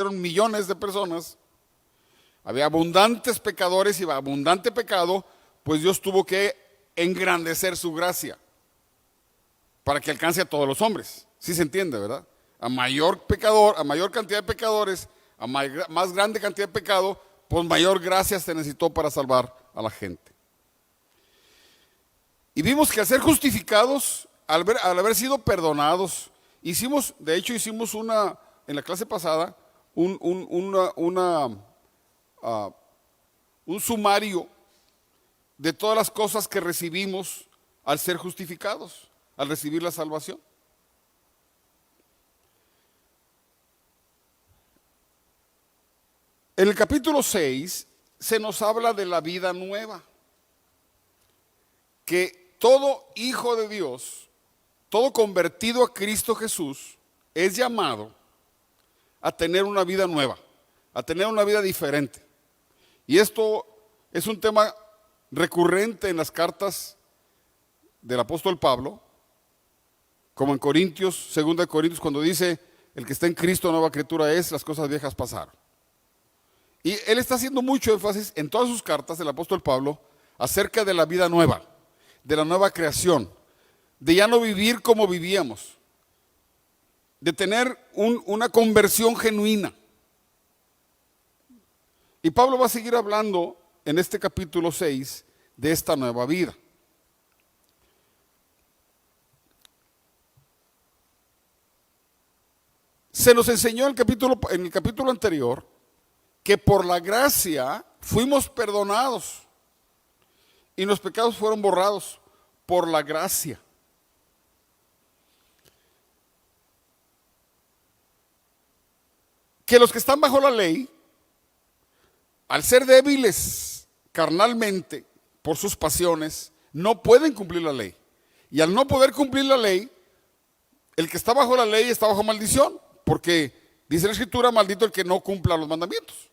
fueron millones de personas, había abundantes pecadores y abundante pecado, pues Dios tuvo que engrandecer su gracia para que alcance a todos los hombres. ¿Sí se entiende, verdad? A mayor pecador, a mayor cantidad de pecadores, a más grande cantidad de pecado, pues mayor gracia se necesitó para salvar a la gente. Y vimos que al ser justificados, al haber sido perdonados, de hecho hicimos en la clase pasada, un sumario de todas las cosas que recibimos al ser justificados, al recibir la salvación. En el capítulo 6 se nos habla de la vida nueva, que todo hijo de Dios, todo convertido a Cristo Jesús, es llamado a tener una vida nueva, a tener una vida diferente. Y esto es un tema recurrente en las cartas del apóstol Pablo, como en Corintios, 2 Corintios, cuando dice, el que está en Cristo nueva criatura es, las cosas viejas pasaron. Y él está haciendo mucho énfasis en todas sus cartas, el apóstol Pablo, acerca de la vida nueva, de la nueva creación, de ya no vivir como vivíamos, de tener una conversión genuina. Y Pablo va a seguir hablando en este capítulo 6 de esta nueva vida. Se nos enseñó en el capítulo anterior que por la gracia fuimos perdonados y los pecados fueron borrados por la gracia. Que los que están bajo la ley, al ser débiles carnalmente por sus pasiones, no pueden cumplir la ley. Y al no poder cumplir la ley, el que está bajo la ley está bajo maldición, porque dice la Escritura, maldito el que no cumpla los mandamientos.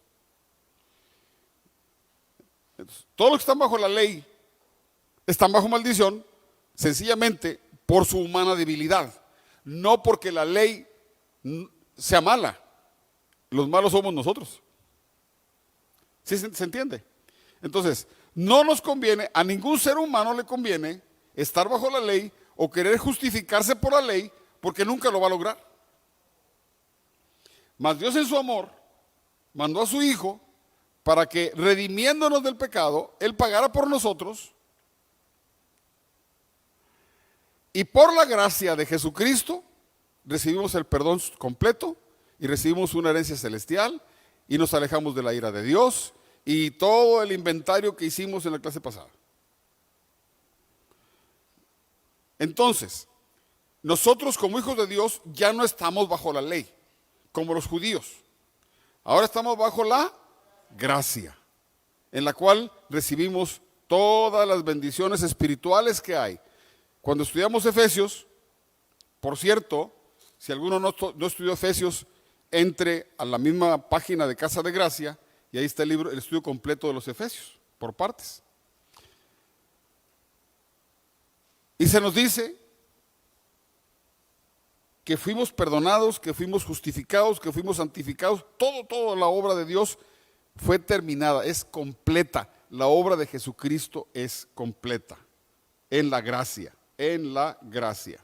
Entonces, todos los que están bajo la ley están bajo maldición, sencillamente por su humana debilidad, no porque la ley sea mala. Los malos somos nosotros. ¿Sí se entiende? Entonces, no nos conviene, a ningún ser humano le conviene estar bajo la ley o querer justificarse por la ley, porque nunca lo va a lograr. Mas Dios en su amor mandó a su Hijo para que, redimiéndonos del pecado, Él pagara por nosotros, y por la gracia de Jesucristo recibimos el perdón completo y recibimos una herencia celestial y nos alejamos de la ira de Dios y todo el inventario que hicimos en la clase pasada. Entonces, nosotros como hijos de Dios ya no estamos bajo la ley, como los judíos. Ahora estamos bajo la gracia, en la cual recibimos todas las bendiciones espirituales que hay. Cuando estudiamos Efesios, por cierto, si alguno no estudió Efesios, entre a la misma página de Casa de Gracia y ahí está el estudio completo de los Efesios, por partes. Y se nos dice que fuimos perdonados, que fuimos justificados, que fuimos santificados. Toda la obra de Dios fue terminada, es completa. La obra de Jesucristo es completa en la gracia, en la gracia.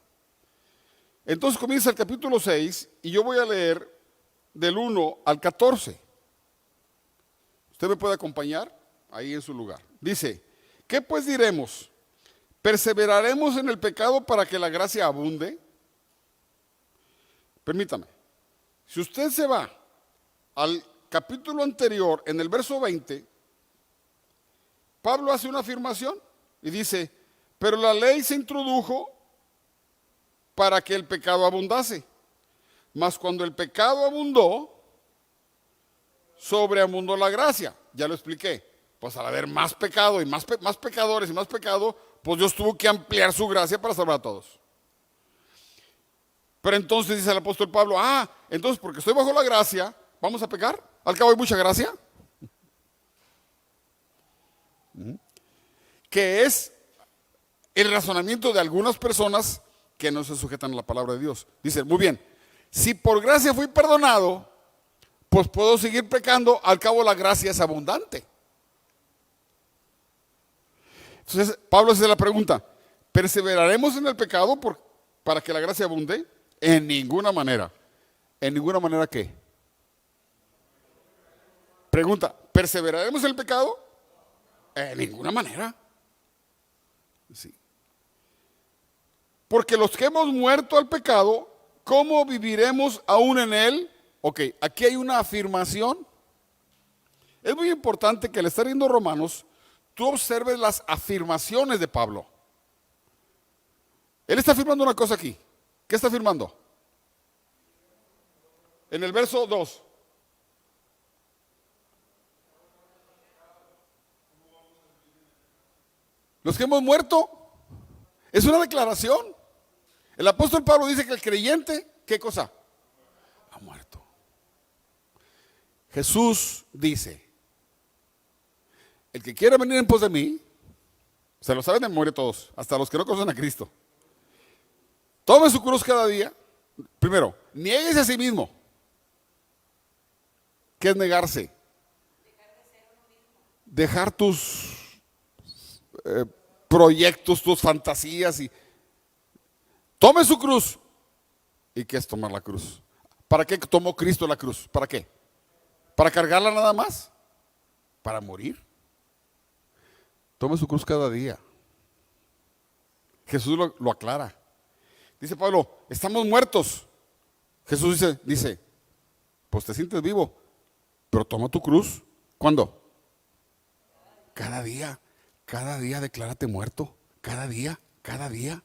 Entonces comienza el capítulo 6 y yo voy a leer del 1 al 14. ¿Usted me puede acompañar? Ahí en su lugar. Dice, ¿qué pues diremos? ¿Perseveraremos en el pecado para que la gracia abunde? Permítame. Si usted se va al capítulo anterior, en el verso 20, Pablo hace una afirmación y dice, pero la ley se introdujo para que el pecado abundase. Mas cuando el pecado abundó, sobreabundó la gracia. Ya lo expliqué. Pues al haber más pecado y más pecadores y más pecado, pues Dios tuvo que ampliar su gracia para salvar a todos. Pero entonces dice el apóstol Pablo, entonces porque estoy bajo la gracia, ¿vamos a pecar? Al cabo hay mucha gracia. Que es el razonamiento de algunas personas que no se sujetan a la palabra de Dios. Dicen, muy bien, si por gracia fui perdonado, pues puedo seguir pecando, al cabo la gracia es abundante. Entonces, Pablo hace la pregunta, ¿perseveraremos en el pecado para que la gracia abunde? En ninguna manera. ¿En ninguna manera qué? Pregunta, ¿perseveraremos en el pecado? En ninguna manera. Sí. Porque los que hemos muerto al pecado, ¿cómo viviremos aún en él? Ok, aquí hay una afirmación. Es muy importante que al estar viendo Romanos, tú observes las afirmaciones de Pablo. Él está afirmando una cosa aquí. ¿Qué está afirmando? En el verso 2. Los que hemos muerto, es una declaración. El apóstol Pablo dice que el creyente, ¿qué cosa? Ha muerto. Jesús dice, el que quiera venir en pos de mí, se lo saben de memoria todos, hasta los que no conocen a Cristo. Tome su cruz cada día. Primero, niéguese a sí mismo. ¿Qué es negarse? Dejar tus proyectos, tus fantasías y tome su cruz. ¿Y qué es tomar la cruz? ¿Para qué tomó Cristo la cruz? ¿Para qué? ¿Para cargarla nada más? ¿Para morir? Tome su cruz cada día. Jesús lo aclara. Dice Pablo, estamos muertos. Jesús dice, pues te sientes vivo, pero toma tu cruz. ¿Cuándo? Cada día. Cada día declárate muerto. Cada día, cada día.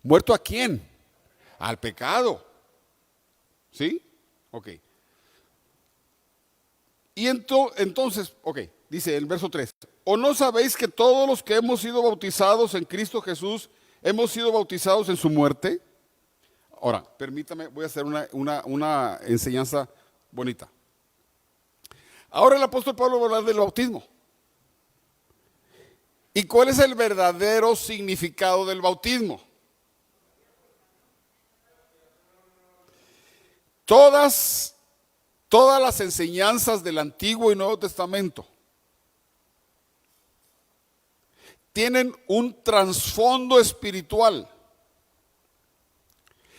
¿Muerto a quién? Al pecado. ¿Sí? Ok. Y entonces, ok, dice el verso 3. ¿O no sabéis que todos los que hemos sido bautizados en Cristo Jesús, hemos sido bautizados en su muerte? Ahora, permítame, voy a hacer una enseñanza bonita. Ahora el apóstol Pablo va a hablar del bautismo. ¿Y cuál es el verdadero significado del bautismo? Todas las enseñanzas del Antiguo y Nuevo Testamento tienen un trasfondo espiritual.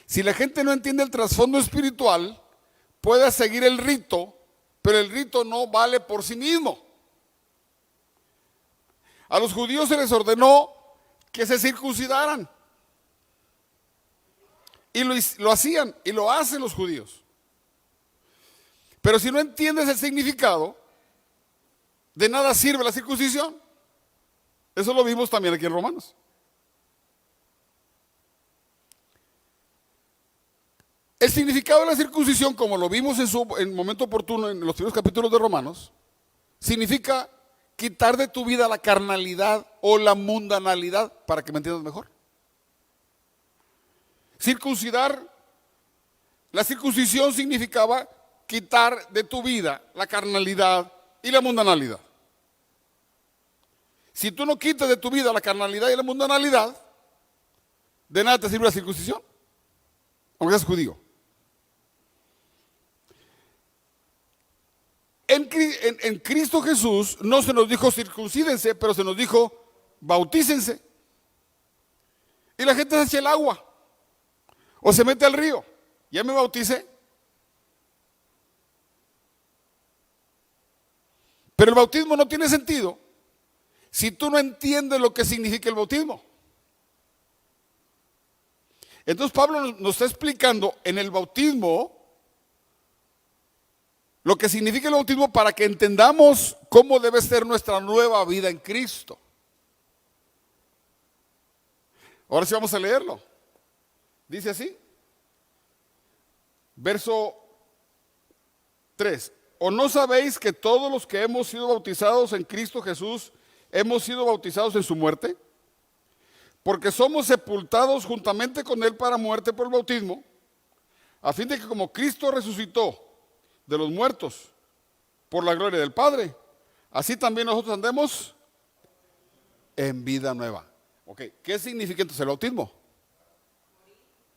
Si la gente no entiende el trasfondo espiritual, puede seguir el rito, pero el rito no vale por sí mismo. A los judíos se les ordenó que se circuncidaran. Y lo hacían, y lo hacen los judíos. Pero si no entiendes el significado, de nada sirve la circuncisión. Eso lo vimos también aquí en Romanos. El significado de la circuncisión, como lo vimos en momento oportuno en los primeros capítulos de Romanos, significa quitar de tu vida la carnalidad o la mundanalidad, para que me entiendas mejor. La circuncisión significaba quitar de tu vida la carnalidad y la mundanalidad. Si tú no quitas de tu vida la carnalidad y la mundanalidad, de nada te sirve la circuncisión, aunque seas judío. En Cristo Jesús no se nos dijo circuncídense, pero se nos dijo bautícense. Y la gente se echa el agua o se mete al río. Ya me bauticé. Pero el bautismo no tiene sentido si tú no entiendes lo que significa el bautismo. Entonces Pablo nos está explicando en el bautismo lo que significa el bautismo para que entendamos cómo debe ser nuestra nueva vida en Cristo. Ahora sí vamos a leerlo. Dice así. Verso 3. ¿O no sabéis que todos los que hemos sido bautizados en Cristo Jesús hemos sido bautizados en su muerte? Porque somos sepultados juntamente con él para muerte por el bautismo, a fin de que como Cristo resucitó de los muertos por la gloria del Padre, así también nosotros andemos en vida nueva. Ok, ¿qué significa entonces el bautismo?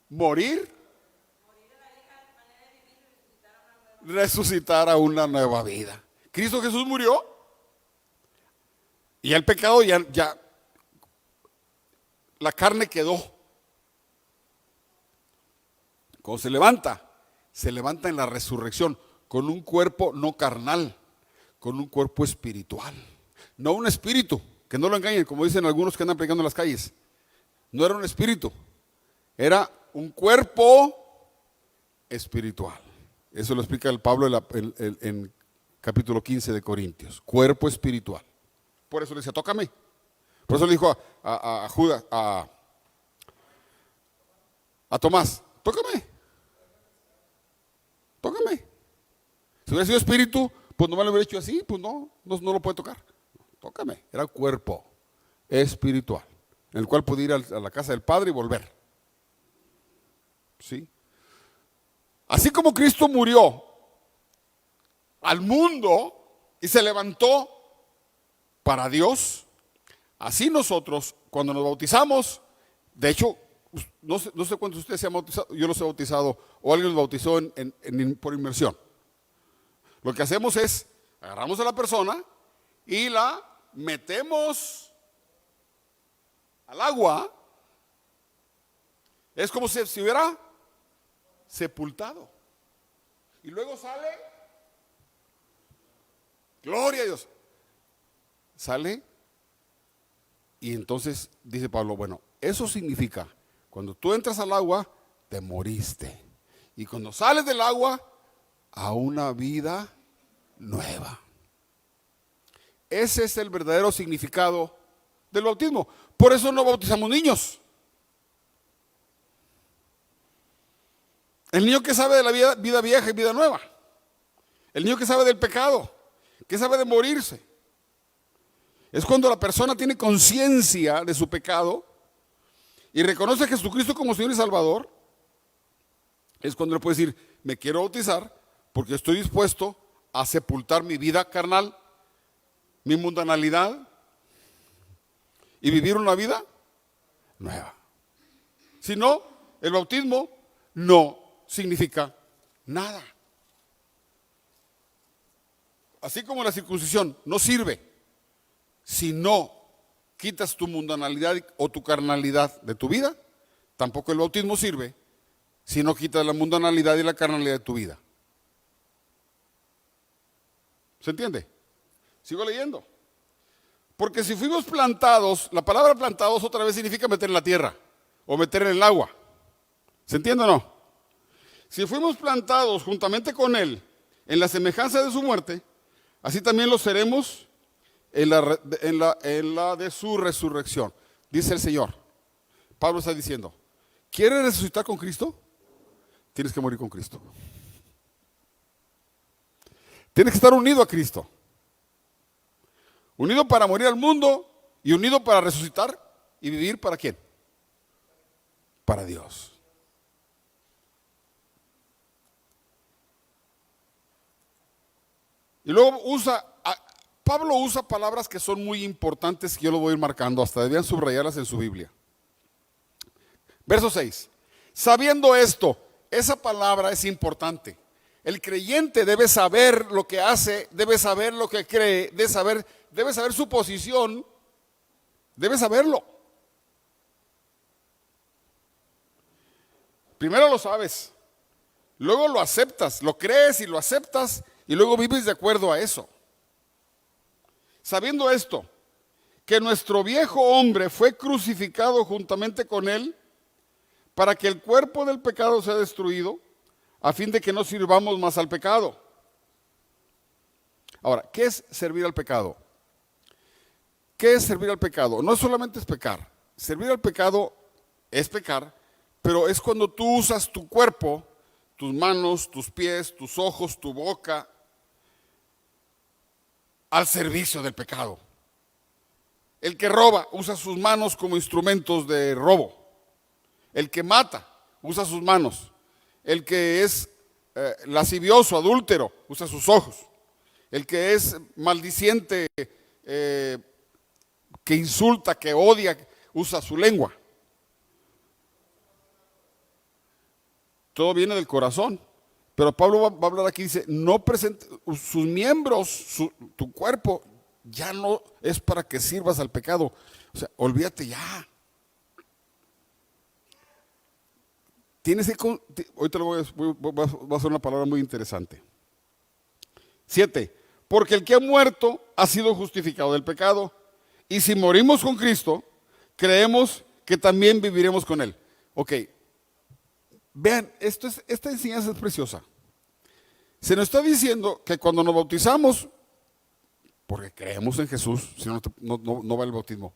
Morir. resucitar a una nueva vida. Cristo Jesús murió y el pecado ya la carne quedó. Cuando se levanta en la resurrección con un cuerpo no carnal, con un cuerpo espiritual. No un espíritu, que no lo engañen, como dicen algunos que andan predicando en las calles. No era un espíritu, era un cuerpo espiritual. Eso lo explica el Pablo en capítulo 15 de Corintios. Cuerpo espiritual. Por eso le decía, tócame. Por eso le dijo a Judas, a Tomás, tócame. Tócame. Si hubiera sido espíritu, pues no me lo hubiera hecho así, pues no lo puede tocar. Tócame. Era cuerpo espiritual, en el cual pude ir a la casa del Padre y volver. ¿Sí? Así como Cristo murió al mundo y se levantó para Dios, así nosotros, cuando nos bautizamos, de hecho, no sé cuántos de ustedes se han bautizado, yo los he bautizado, o alguien los bautizó por inmersión. Lo que hacemos es, agarramos a la persona y la metemos al agua. Es como si se hubiera sepultado. Y luego sale, gloria a Dios, sale y entonces dice Pablo, bueno, eso significa, cuando tú entras al agua, te moriste. Y cuando sales del agua, a una vida nueva. Ese es el verdadero significado del bautismo. Por eso no bautizamos niños. El niño que sabe de la vida vieja y vida nueva. El niño que sabe del pecado, que sabe de morirse. Es cuando la persona tiene conciencia de su pecado y reconoce a Jesucristo como Señor y Salvador. Es cuando le puede decir, me quiero bautizar porque estoy dispuesto a sepultar mi vida carnal, mi mundanalidad y vivir una vida nueva. Si no, el bautismo no significa nada. Así como la circuncisión no sirve si no quitas tu mundanalidad o tu carnalidad de tu vida, tampoco el bautismo sirve si no quitas la mundanalidad y la carnalidad de tu vida. ¿Se entiende? Sigo leyendo. Porque si fuimos plantados, la palabra plantados otra vez significa meter en la tierra o meter en el agua. ¿Se entiende o no? Si fuimos plantados juntamente con Él en la semejanza de su muerte, así también lo seremos en la de su resurrección. Dice el Señor. Pablo está diciendo, ¿quieres resucitar con Cristo? Tienes que morir con Cristo. Tienes que estar unido a Cristo. Unido para morir al mundo y unido para resucitar y vivir ¿para quién? Para Dios. Y luego Pablo usa palabras que son muy importantes que yo lo voy a ir marcando, hasta debían subrayarlas en su Biblia. Verso 6. Sabiendo esto, esa palabra es importante. El creyente debe saber lo que hace, debe saber lo que cree, debe saber su posición, debe saberlo. Primero lo sabes, luego lo aceptas, lo crees y lo aceptas y luego vives de acuerdo a eso. Sabiendo esto, que nuestro viejo hombre fue crucificado juntamente con él para que el cuerpo del pecado sea destruido, a fin de que no sirvamos más al pecado. Ahora, ¿qué es servir al pecado? ¿Qué es servir al pecado? No solamente es pecar. Servir al pecado es pecar, pero es cuando tú usas tu cuerpo, tus manos, tus pies, tus ojos, tu boca, al servicio del pecado. El que roba usa sus manos como instrumentos de robo. El que mata usa sus manos. El que es lascivioso, adúltero, usa sus ojos. El que es maldiciente, que insulta, que odia, usa su lengua. Todo viene del corazón. Pero Pablo va a hablar aquí, dice, no presente, sus miembros, tu cuerpo, ya no es para que sirvas al pecado. O sea, olvídate ya. Tienes que, ahorita voy a hacer una palabra muy interesante. 7. Porque el que ha muerto ha sido justificado del pecado. Y si morimos con Cristo, creemos que también viviremos con Él. Ok. Vean, esta enseñanza es preciosa. Se nos está diciendo que cuando nos bautizamos, porque creemos en Jesús, si no, no va el bautismo.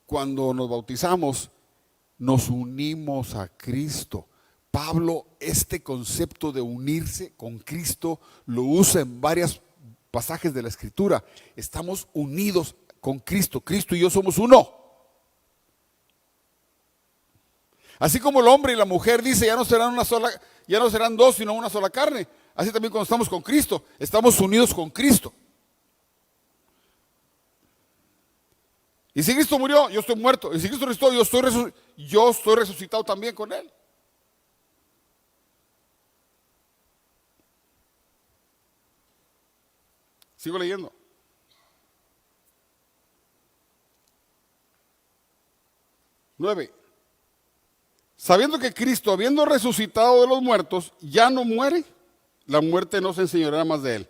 Cuando nos bautizamos, nos unimos a Cristo. Pablo, este concepto de unirse con Cristo, lo usa en varios pasajes de la Escritura. Estamos unidos con Cristo. Cristo y yo somos uno. Así como el hombre y la mujer dice, ya no serán dos, sino una sola carne. Así también cuando estamos con Cristo, estamos unidos con Cristo. Y si Cristo murió, yo estoy muerto. Y si Cristo resucitó, yo estoy resucitado también con Él. Sigo leyendo. 9. Sabiendo que Cristo, habiendo resucitado de los muertos, ya no muere, la muerte no se enseñoreará más de Él.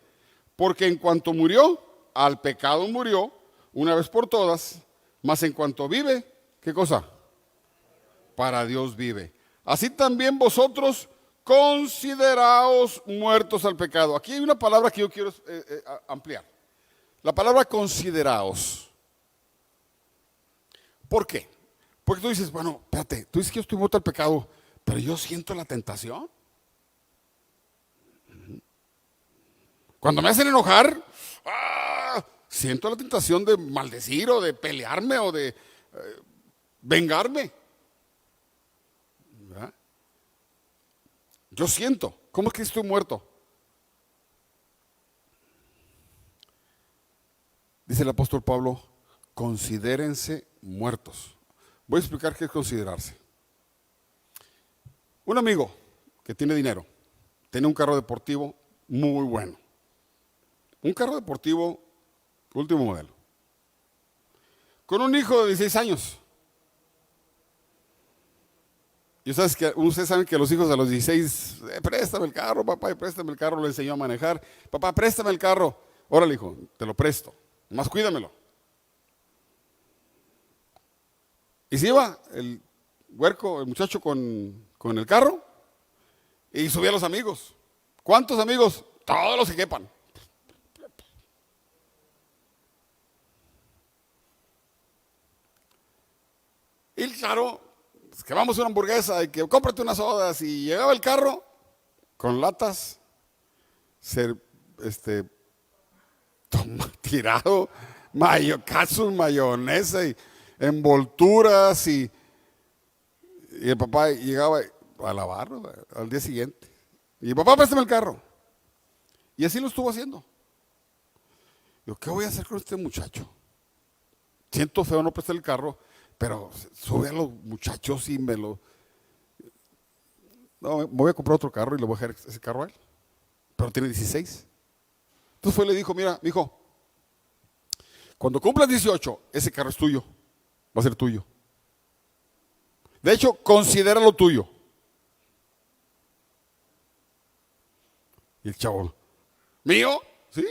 Porque en cuanto murió, al pecado murió, una vez por todas, mas en cuanto vive, ¿qué cosa? Para Dios vive. Así también vosotros consideraos muertos al pecado. Aquí hay una palabra que yo quiero ampliar. La palabra consideraos. ¿Por qué? Porque tú dices, bueno, espérate, tú dices que yo estoy muerto al pecado, pero yo siento la tentación. Cuando me hacen enojar, siento la tentación de maldecir o de pelearme o de vengarme. ¿Verdad? Yo siento, ¿cómo es que estoy muerto? Dice el apóstol Pablo, considérense muertos. Voy a explicar qué es considerarse. Un amigo que tiene dinero, tiene un carro deportivo muy bueno. Un carro deportivo último modelo. Con un hijo de 16 años. Y ustedes saben que los hijos a los 16, préstame el carro, papá, préstame el carro, le enseñó a manejar. Papá, préstame el carro. Órale, hijo, te lo presto. Más cuídamelo. Y se iba el huerco, el muchacho con el carro y subía a los amigos. ¿Cuántos amigos? Todos los que quepan. Y claro, pues que vamos a una hamburguesa y que cómprate unas sodas. Y llegaba el carro con latas, tirado, catsup, mayonesa y envolturas y el papá llegaba a lavarlo al día siguiente. Y papá, préstame el carro. Y así lo estuvo haciendo. Yo, ¿qué voy a hacer con este muchacho? Siento feo no prestar el carro, pero sube a los muchachos y no, me voy a comprar otro carro y le voy a dejar ese carro a él. Pero tiene 16. Entonces fue y le dijo, mira, mijo, cuando cumplas 18, ese carro es tuyo, va a ser tuyo. De hecho, considéralo tuyo. Y el chavo, ¿mío? Sí.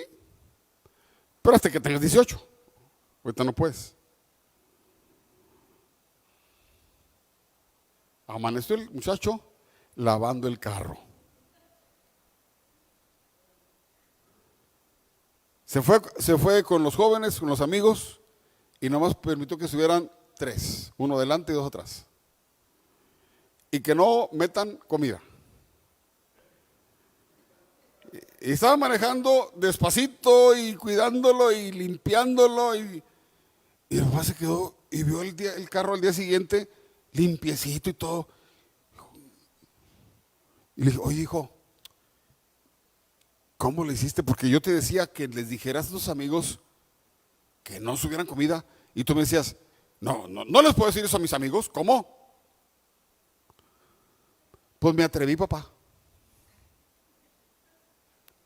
Pero hasta que tengas 18. Ahorita no puedes. Amaneció el muchacho lavando el carro. Se fue con los jóvenes, con los amigos, y nomás permitió que subieran 3, uno delante y 2 atrás. Y que no metan comida. Y estaba manejando despacito y cuidándolo y limpiándolo. Y el papá se quedó y vio el carro al día siguiente limpiecito y todo. Y le dije, oye, hijo, ¿cómo le hiciste? Porque yo te decía que les dijeras a tus amigos que no subieran comida. Y tú me decías, no les puedo decir eso a mis amigos. ¿Cómo? Pues me atreví, papá.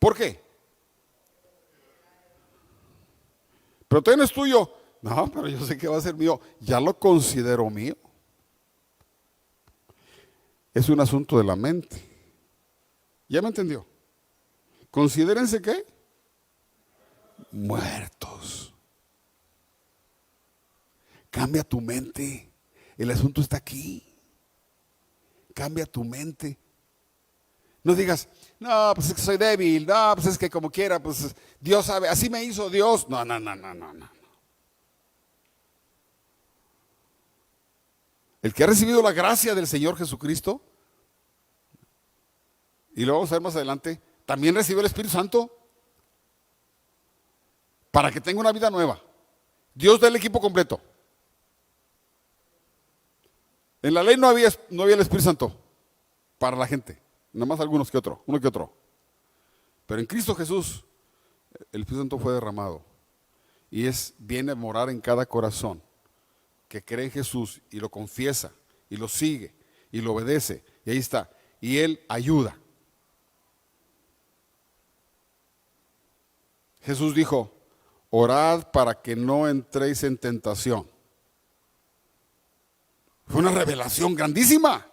¿Por qué? Pero todavía no es tuyo. No, pero yo sé que va a ser mío. Ya lo considero mío. Es un asunto de la mente. ¿Ya me entendió? Considérense ¿qué? Muertos. Cambia tu mente. El asunto está aquí. Cambia tu mente. No digas, no, pues es que soy débil, no, pues es que como quiera, pues Dios sabe, así me hizo Dios. No, no, no, no, no, no. El que ha recibido la gracia del Señor Jesucristo, y lo vamos a ver más adelante, también recibió el Espíritu Santo para que tenga una vida nueva. Dios da el equipo completo. En la ley no había el Espíritu Santo para la gente, nada más algunos que otro, uno que otro. Pero en Cristo Jesús el Espíritu Santo fue derramado y viene a morar en cada corazón que cree en Jesús y lo confiesa y lo sigue y lo obedece, y ahí está, y Él ayuda. Jesús dijo, orad para que no entréis en tentación. Fue una revelación grandísima.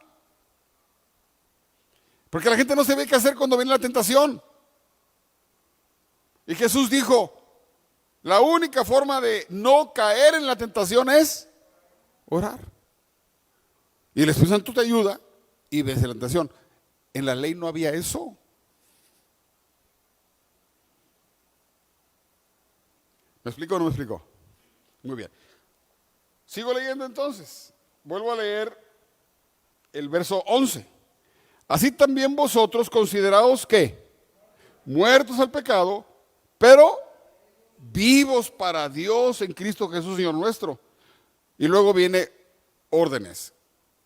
Porque la gente no sabe qué hacer cuando viene la tentación. Y Jesús dijo, la única forma de no caer en la tentación es orar. Y el Espíritu Santo te ayuda y vence la tentación. En la ley no había eso. ¿Me explico o no me explico? Muy bien. Sigo leyendo entonces. Vuelvo a leer el verso 11. Así también vosotros consideraos que muertos al pecado, pero vivos para Dios en Cristo Jesús Señor nuestro. Y luego viene órdenes,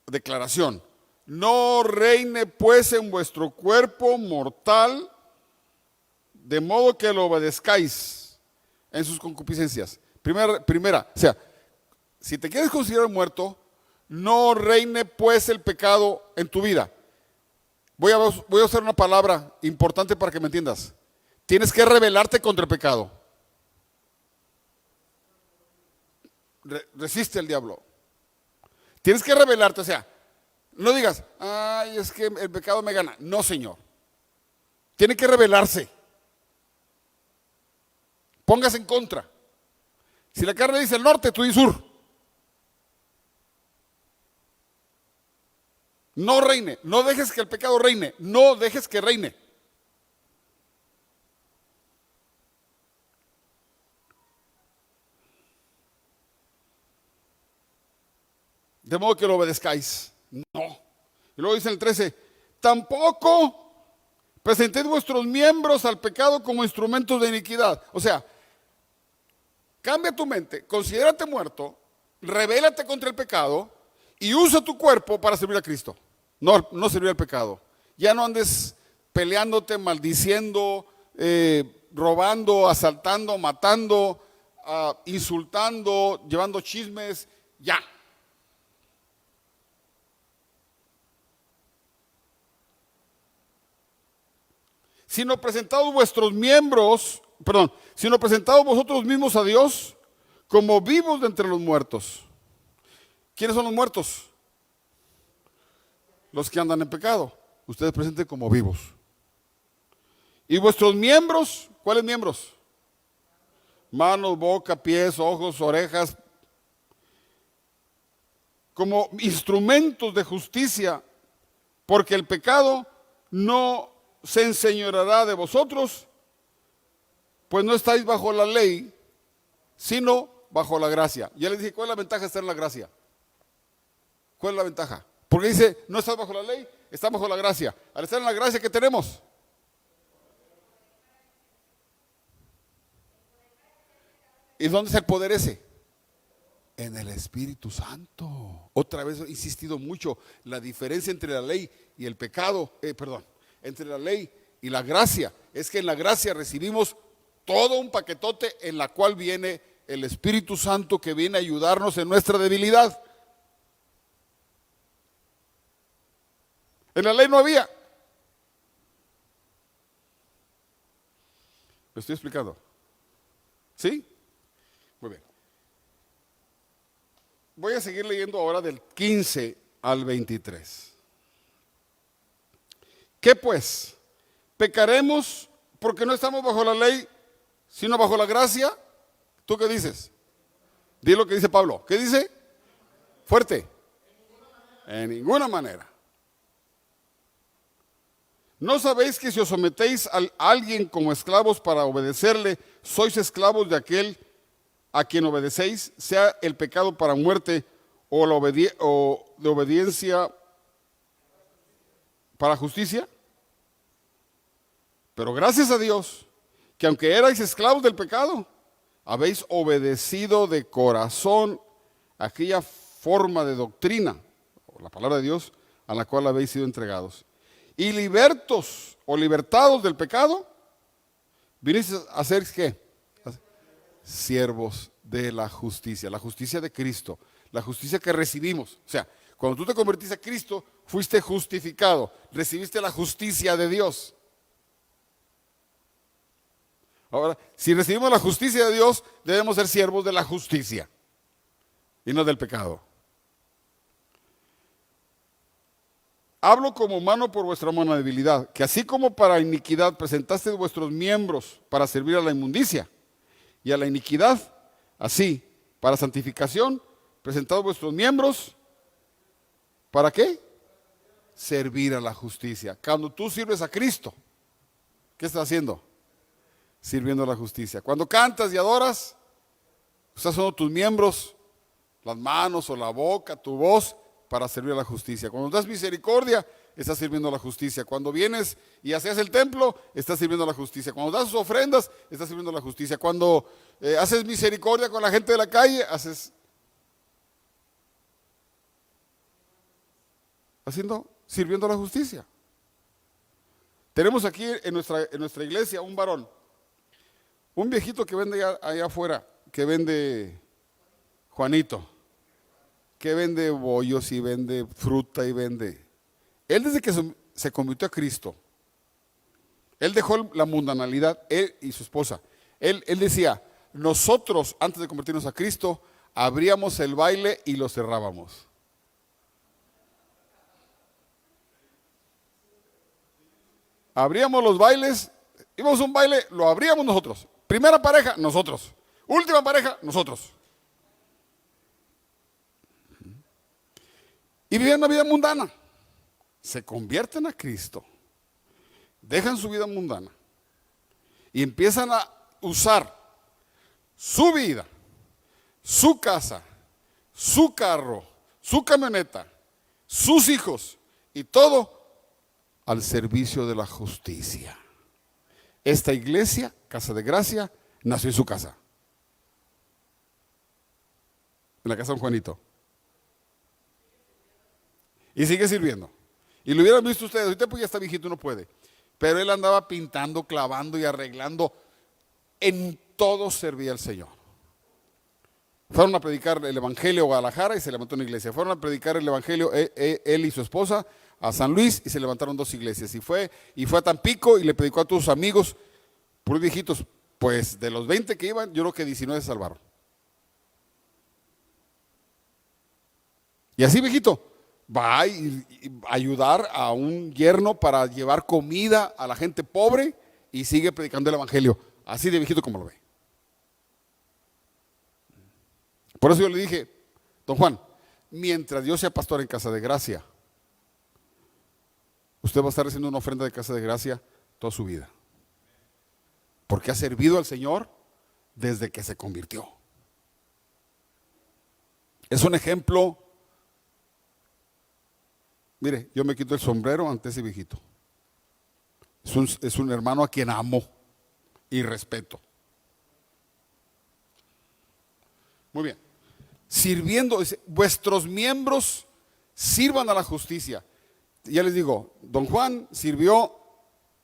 declaración. No reine pues en vuestro cuerpo mortal, de modo que lo obedezcáis en sus concupiscencias. Primera, o sea, si te quieres considerar muerto, no reine pues el pecado en tu vida. Voy a usar una palabra importante para que me entiendas. Tienes que rebelarte contra el pecado. Resiste al diablo. Tienes que rebelarte, o sea, no digas, ay, es que el pecado me gana. No, Señor. Tiene que rebelarse. Póngase en contra. Si la carne dice el norte, tú dices sur. No reine, no dejes que el pecado reine, no dejes que reine. De modo que lo obedezcáis. No. Y luego dice el 13, tampoco presentéis vuestros miembros al pecado como instrumentos de iniquidad. O sea, cambia tu mente, considérate muerto, rebélate contra el pecado y usa tu cuerpo para servir a Cristo. No servir al pecado. Ya no andes peleándote, maldiciendo, robando, asaltando, matando, insultando, llevando chismes. Ya. Sino presentados vosotros mismos a Dios como vivos de entre los muertos. ¿Quiénes son los muertos? Los que andan en pecado. Ustedes presenten como vivos. ¿Y vuestros miembros? ¿Cuáles miembros? Manos, boca, pies, ojos, orejas. Como instrumentos de justicia, porque el pecado no se enseñoreará de vosotros, pues no estáis bajo la ley, sino bajo la gracia. Ya les dije, ¿cuál es la ventaja de estar en la gracia? ¿Cuál es la ventaja? Porque dice, no estás bajo la ley, estás bajo la gracia. Al estar en la gracia, ¿qué tenemos? ¿Y dónde está el poder ese? En el Espíritu Santo. Otra vez he insistido mucho, la diferencia entre la ley y el pecado, entre la ley y la gracia, es que en la gracia recibimos todo un paquetote en la cual viene el Espíritu Santo que viene a ayudarnos en nuestra debilidad. En la ley no había. ¿Me estoy explicando? ¿Sí? Muy bien. Voy a seguir leyendo ahora del 15 al 23. ¿Qué pues? ¿Pecaremos porque no estamos bajo la ley, sino bajo la gracia? ¿Tú qué dices? Di lo que dice Pablo. ¿Qué dice? Fuerte. En ninguna manera. ¿No sabéis que si os sometéis a alguien como esclavos para obedecerle, sois esclavos de aquel a quien obedecéis, sea el pecado para muerte o de obediencia para justicia? Pero gracias a Dios, que aunque erais esclavos del pecado, habéis obedecido de corazón aquella forma de doctrina, o la palabra de Dios, a la cual habéis sido entregados. Y libertos o libertados del pecado, viniste a ser ¿qué? Siervos de la justicia de Cristo, la justicia que recibimos. O sea, cuando tú te convertiste a Cristo, fuiste justificado, recibiste la justicia de Dios. Ahora, si recibimos la justicia de Dios, debemos ser siervos de la justicia y no del pecado. Hablo como mano por vuestra mano debilidad, que así como para iniquidad presentasteis vuestros miembros para servir a la inmundicia y a la iniquidad, así, para santificación, presentad vuestros miembros, ¿para qué? Servir a la justicia. Cuando tú sirves a Cristo, ¿qué estás haciendo? Sirviendo a la justicia. Cuando cantas y adoras, estás usando tus miembros, las manos o la boca, tu voz, para servir a la justicia. Cuando das misericordia, estás sirviendo a la justicia. Cuando vienes y haces el templo, estás sirviendo a la justicia. Cuando das tus ofrendas, estás sirviendo a la justicia. Cuando haces misericordia con la gente de la calle, sirviendo a la justicia. Tenemos aquí en nuestra iglesia un varón, un viejito que vende allá afuera, que vende Juanito, que vende bollos y vende fruta y vende. Él desde que se convirtió a Cristo, él dejó la mundanalidad, él y su esposa. Él decía, nosotros antes de convertirnos a Cristo, abríamos el baile y lo cerrábamos. Abríamos los bailes, íbamos a un baile, lo abríamos nosotros. Primera pareja, nosotros. Última pareja, nosotros. Y vivían una vida mundana. Se convierten a Cristo, dejan su vida mundana y empiezan a usar su vida, su casa, su carro, su camioneta, sus hijos y todo al servicio de la justicia. Esta iglesia, Casa de Gracia, nació en su casa, en la casa de don Juanito. Y sigue sirviendo. Y lo hubieran visto ustedes, ahorita pues ya está viejito, no puede. Pero él andaba pintando, clavando y arreglando. En todo servía al Señor. Fueron a predicar el Evangelio a Guadalajara y se levantó una iglesia. Fueron a predicar el Evangelio él y su esposa a San Luis y se levantaron 2 iglesias. Y fue a Tampico y le predicó a todos sus amigos, puros viejitos. Pues de los 20 que iban, yo creo que 19 se salvaron. Y así viejito va a ayudar a un yerno para llevar comida a la gente pobre y sigue predicando el Evangelio, así de viejito como lo ve. Por eso yo le dije, don Juan, mientras Dios sea pastor en Casa de Gracia, usted va a estar haciendo una ofrenda de Casa de Gracia toda su vida, porque ha servido al Señor desde que se convirtió. Es un ejemplo. Mire, yo me quito el sombrero ante ese viejito. Es un hermano a quien amo y respeto. Muy bien. Sirviendo, dice, vuestros miembros sirvan a la justicia. Ya les digo, don Juan sirvió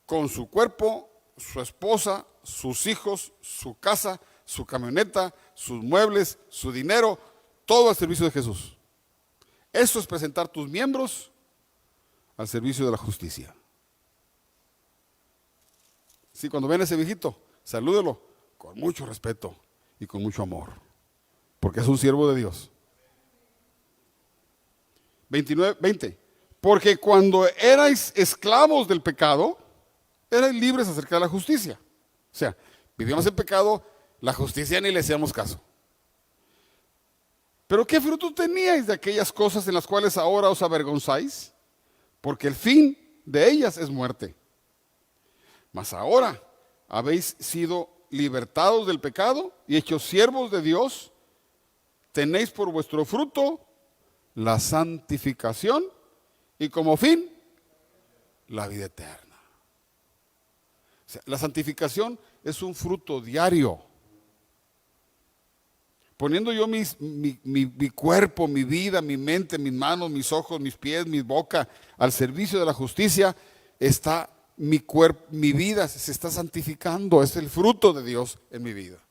con su cuerpo, su esposa, sus hijos, su casa, su camioneta, sus muebles, su dinero, todo al servicio de Jesús. Eso es presentar tus miembros al servicio de la justicia. Sí, cuando ven a ese viejito, salúdelo con mucho respeto y con mucho amor, porque es un siervo de Dios. 20. Porque cuando erais esclavos del pecado, erais libres acerca de la justicia. O sea, vivíamos en pecado, la justicia ni le hacíamos caso. Pero ¿qué fruto teníais de aquellas cosas en las cuales ahora os avergonzáis? Porque el fin de ellas es muerte. Mas ahora habéis sido libertados del pecado y hechos siervos de Dios, tenéis por vuestro fruto la santificación y como fin la vida eterna. O sea, la santificación es un fruto diario. Poniendo yo mi cuerpo, mi vida, mi mente, mis manos, mis ojos, mis pies, mi boca al servicio de la justicia, está mi cuerpo, mi vida se está santificando. Es el fruto de Dios en mi vida.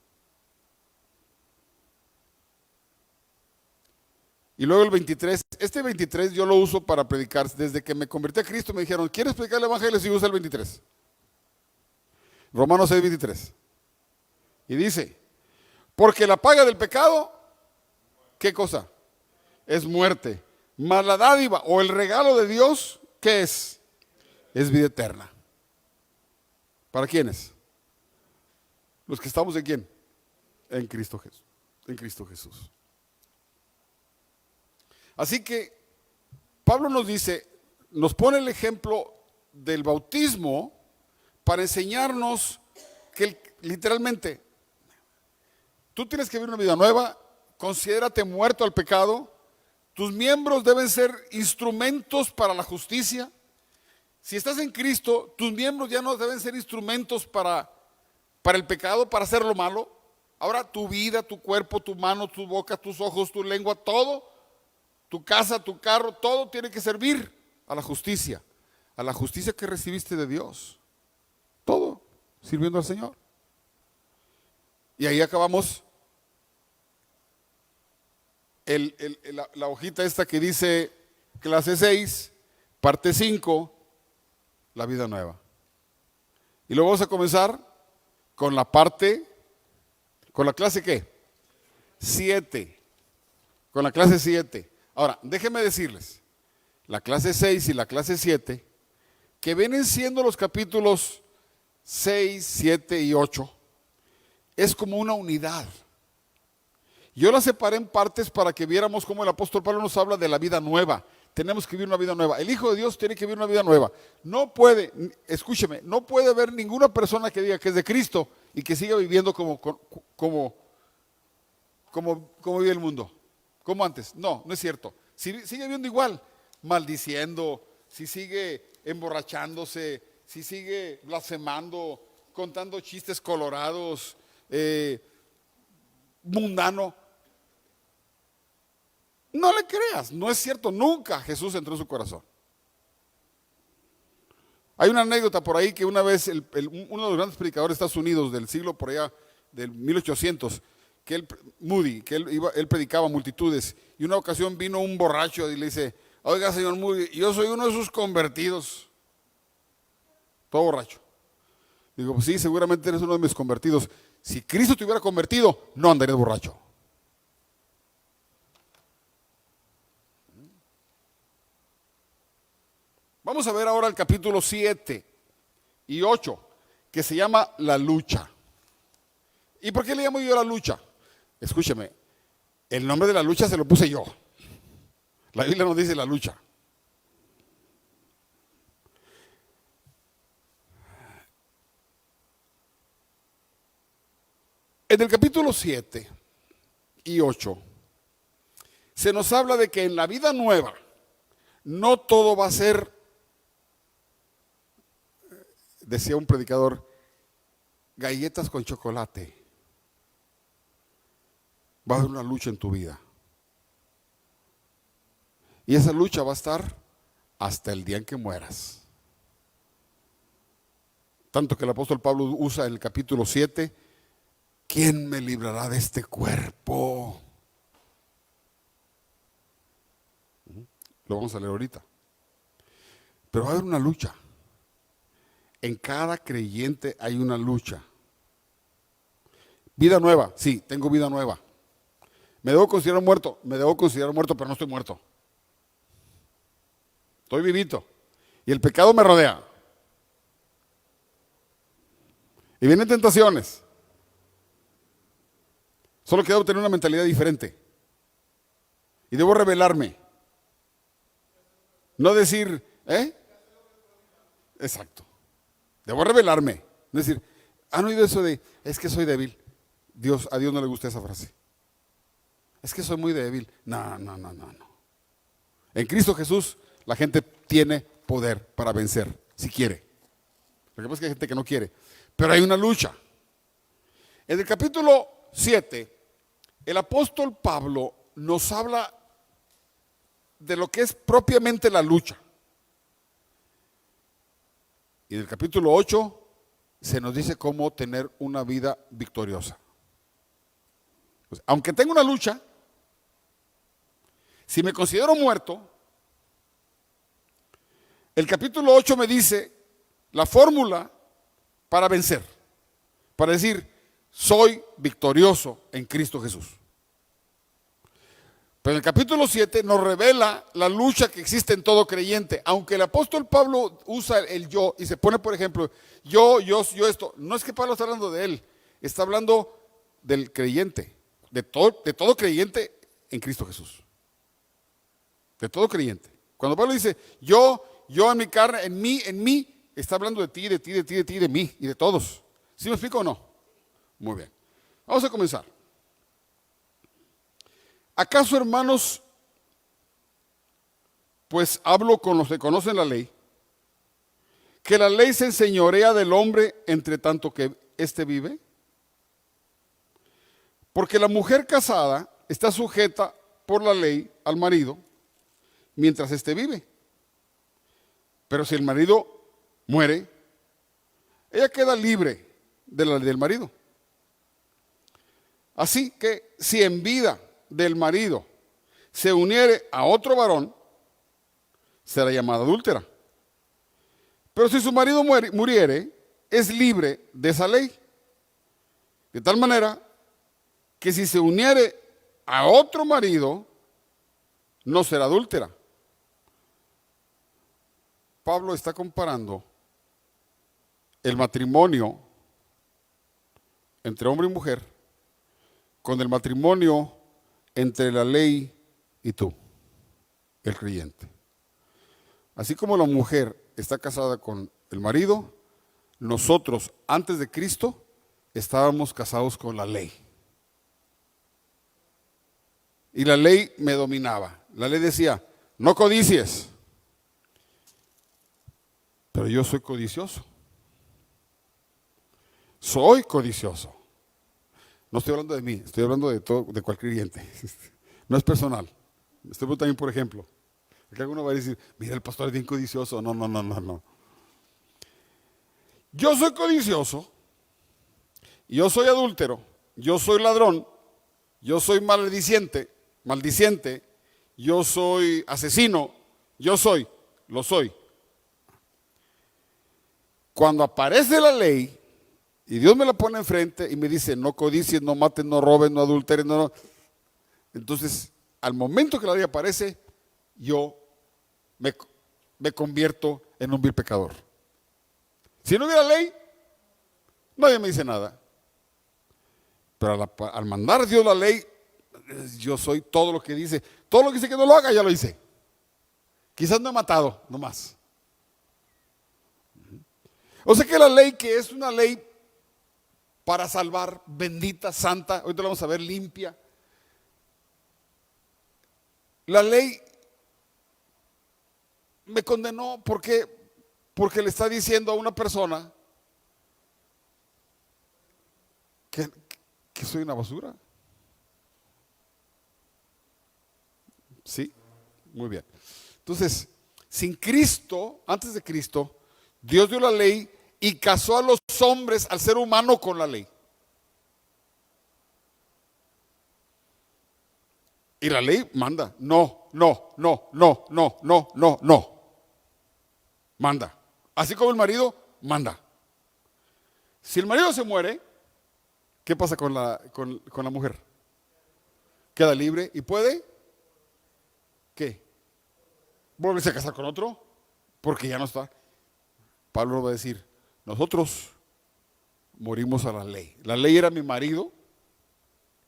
Y luego el 23, este 23 yo lo uso para predicar. Desde que me convertí a Cristo me dijeron, ¿quieres predicar el evangelio? Sí, usa el 23. Romanos 6, 23. Y dice, porque la paga del pecado, ¿qué cosa? Es muerte. Mas la dádiva o el regalo de Dios, ¿qué es? Es vida eterna. ¿Para quiénes? Los que estamos en quién? En Cristo Jesús. En Cristo Jesús. Así que Pablo nos dice, nos pone el ejemplo del bautismo para enseñarnos que literalmente tú tienes que vivir una vida nueva, considérate muerto al pecado, tus miembros deben ser instrumentos para la justicia. Si estás en Cristo, tus miembros ya no deben ser instrumentos para el pecado, para hacer lo malo. Ahora tu vida, tu cuerpo, tu mano, tu boca, tus ojos, tu lengua, todo, tu casa, tu carro, todo tiene que servir a la justicia que recibiste de Dios. Todo sirviendo al Señor. Y ahí acabamos la hojita esta que dice clase 6, parte 5, la vida nueva. Y luego vamos a comenzar con la clase ¿qué? 7. Con la clase 7. Ahora, déjenme decirles, la clase 6 y la clase 7, que vienen siendo los capítulos 6, 7 y 8, es como una unidad. Yo la separé en partes para que viéramos cómo el apóstol Pablo nos habla de la vida nueva. Tenemos que vivir una vida nueva. El Hijo de Dios tiene que vivir una vida nueva. No puede, escúcheme, no puede haber ninguna persona que diga que es de Cristo y que siga viviendo como vive el mundo, como antes. No, no es cierto. Si sigue viviendo igual, maldiciendo, si sigue emborrachándose, si sigue blasfemando, contando chistes colorados, mundano, no le creas, no es cierto, nunca Jesús entró en su corazón. Hay una anécdota por ahí que una vez uno de los grandes predicadores de Estados Unidos del siglo por allá, del 1800, Moody, él predicaba a multitudes, y una ocasión vino un borracho y le dice, oiga señor Moody, yo soy uno de sus convertidos, todo borracho. Digo, pues sí, seguramente eres uno de mis convertidos. Si Cristo te hubiera convertido, no andarías borracho. Vamos a ver ahora el capítulo 7 y 8, que se llama la lucha. ¿Y por qué le llamo yo la lucha? Escúcheme, el nombre de la lucha se lo puse yo. La Biblia nos dice la lucha. En el capítulo 7 y 8 se nos habla de que en la vida nueva no todo va a ser, decía un predicador, galletas con chocolate. Va a haber una lucha en tu vida. Y esa lucha va a estar hasta el día en que mueras. Tanto que el apóstol Pablo usa en el capítulo 7, ¿quién me librará de este cuerpo? Lo vamos a leer ahorita. Pero va a haber una lucha. En cada creyente hay una lucha. Vida nueva, sí, tengo vida nueva. ¿Me debo considerar muerto? Me debo considerar muerto, pero no estoy muerto. Estoy vivito. Y el pecado me rodea. Y vienen tentaciones. Solo que debo tener una mentalidad diferente. Y debo rebelarme. No decir, Exacto. Debo rebelarme. No decir, ¿han oído eso de, es que soy débil? A Dios no le gusta esa frase. Es que soy muy débil. No. En Cristo Jesús la gente tiene poder para vencer, si quiere. Lo que pasa es que hay gente que no quiere. Pero hay una lucha. En el capítulo 7, el apóstol Pablo nos habla de lo que es propiamente la lucha. Y en el capítulo 8 se nos dice cómo tener una vida victoriosa. Pues, aunque tenga una lucha, si me considero muerto, el capítulo 8 me dice la fórmula para vencer, para decir, soy victorioso en Cristo Jesús. Pero en el capítulo 7 nos revela la lucha que existe en todo creyente. Aunque el apóstol Pablo usa el yo y se pone, por ejemplo, yo esto, no es que Pablo está hablando de él, está hablando del creyente, de todo creyente en Cristo Jesús. De todo creyente. Cuando Pablo dice, yo en mi carne, en mí, está hablando de ti, de mí y de todos. ¿Sí me explico o no? Muy bien. Vamos a comenzar. ¿Acaso, hermanos, pues hablo con los que conocen la ley, que la ley se enseñorea del hombre entre tanto que éste vive? Porque la mujer casada está sujeta por la ley al marido mientras éste vive. Pero si el marido muere, ella queda libre de la ley del marido. Así que si en vida del marido se uniere a otro varón, será llamada adúltera. Pero si su marido muriere, es libre de esa ley. De tal manera que si se uniere a otro marido, no será adúltera. Pablo está comparando el matrimonio entre hombre y mujer con el matrimonio entre la ley y tú, el creyente. Así como la mujer está casada con el marido, nosotros antes de Cristo estábamos casados con la ley. Y la ley me dominaba. La ley decía, no codicies. Pero yo soy codicioso. Soy codicioso. No estoy hablando de mí, estoy hablando de todo, de cualquier creyente. No es personal. Estoy hablando también, por ejemplo. Que alguno va a decir, mira, el pastor es bien codicioso. No. Yo soy codicioso, yo soy adúltero, yo soy ladrón, yo soy maldiciente, yo soy asesino, lo soy. Cuando aparece la ley y Dios me la pone enfrente y me dice, no codicies, no mates, no robes, no adulteres, no. Entonces, al momento que la ley aparece, yo me convierto en un vil pecador. Si no hubiera ley, nadie me dice nada. Pero al mandar Dios la ley, yo soy todo lo que dice. Todo lo que dice que no lo haga, ya lo hice. Quizás no he matado, no más. O sea que la ley, que es una ley para salvar, bendita, santa, ahorita la vamos a ver, limpia. La ley me condenó porque le está diciendo a una persona que soy una basura. Sí, muy bien. Entonces, sin Cristo, antes de Cristo, Dios dio la ley y casó a los hombres, al ser humano, con la ley. Y la ley manda, no. Manda. Así como el marido manda. Si el marido se muere, ¿Qué pasa con la mujer? Queda libre y puede, ¿qué? ¿Volverse a casar con otro? Porque ya no está. Pablo va a decir, nosotros morimos a la ley. La ley era mi marido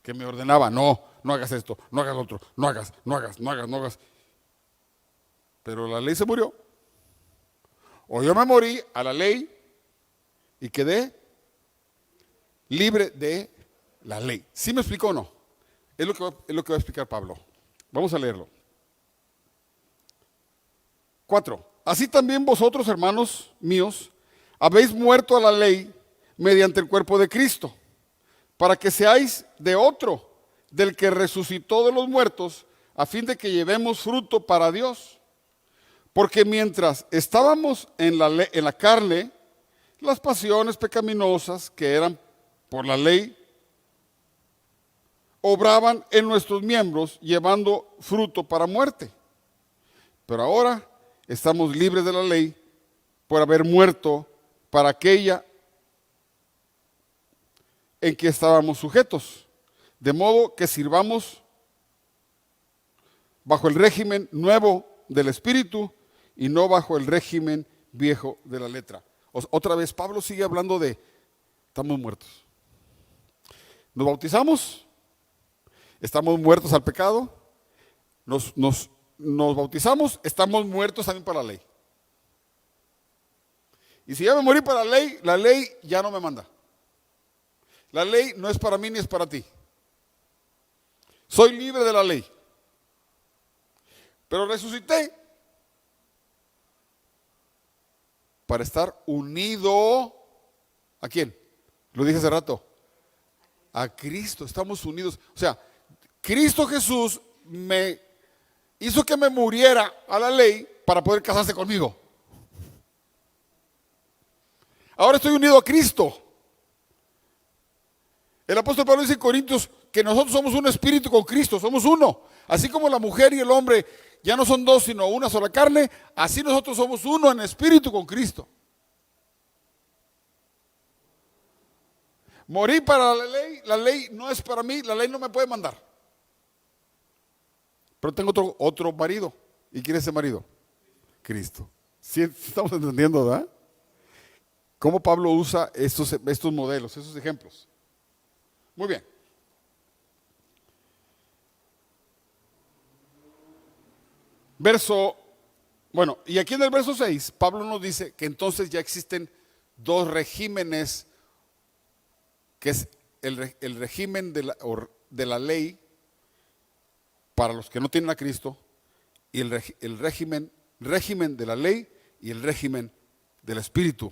que me ordenaba, no hagas esto, no hagas lo otro, no hagas. Pero la ley se murió. O yo me morí a la ley y quedé libre de la ley. ¿Sí me explicó o no? Es lo que va a explicar Pablo. Vamos a leerlo. 4. Así también vosotros, hermanos míos, habéis muerto a la ley mediante el cuerpo de Cristo, para que seáis de otro, del que resucitó de los muertos, a fin de que llevemos fruto para Dios. Porque mientras estábamos en la carne, las pasiones pecaminosas que eran por la ley obraban en nuestros miembros, llevando fruto para muerte. Pero ahora estamos libres de la ley por haber muerto para aquella en que estábamos sujetos, de modo que sirvamos bajo el régimen nuevo del Espíritu y no bajo el régimen viejo de la letra. Otra vez, Pablo sigue hablando de, estamos muertos. Nos bautizamos, estamos muertos al pecado, nos bautizamos, estamos muertos también para la ley. Y si ya me morí para la ley ya no me manda. La ley no es para mí ni es para ti. Soy libre de la ley. Pero resucité para estar unido. ¿A quién? Lo dije hace rato. A Cristo. Estamos unidos. O sea, Cristo Jesús me hizo que me muriera a la ley para poder casarse conmigo. Ahora estoy unido a Cristo. El apóstol Pablo dice en Corintios que nosotros somos un espíritu con Cristo, somos uno. Así como la mujer y el hombre ya no son dos, sino una sola carne, así nosotros somos uno en espíritu con Cristo. Morí para la ley no es para mí, la ley no me puede mandar. Pero tengo otro marido. ¿Y quién es ese marido? Cristo. ¿Sí estamos entendiendo, verdad? ¿Cómo Pablo usa estos modelos, esos ejemplos? Muy bien. Y aquí en el verso 6, Pablo nos dice que entonces ya existen dos regímenes, que es el régimen de la ley para los que no tienen a Cristo, y el régimen de la ley y el régimen del Espíritu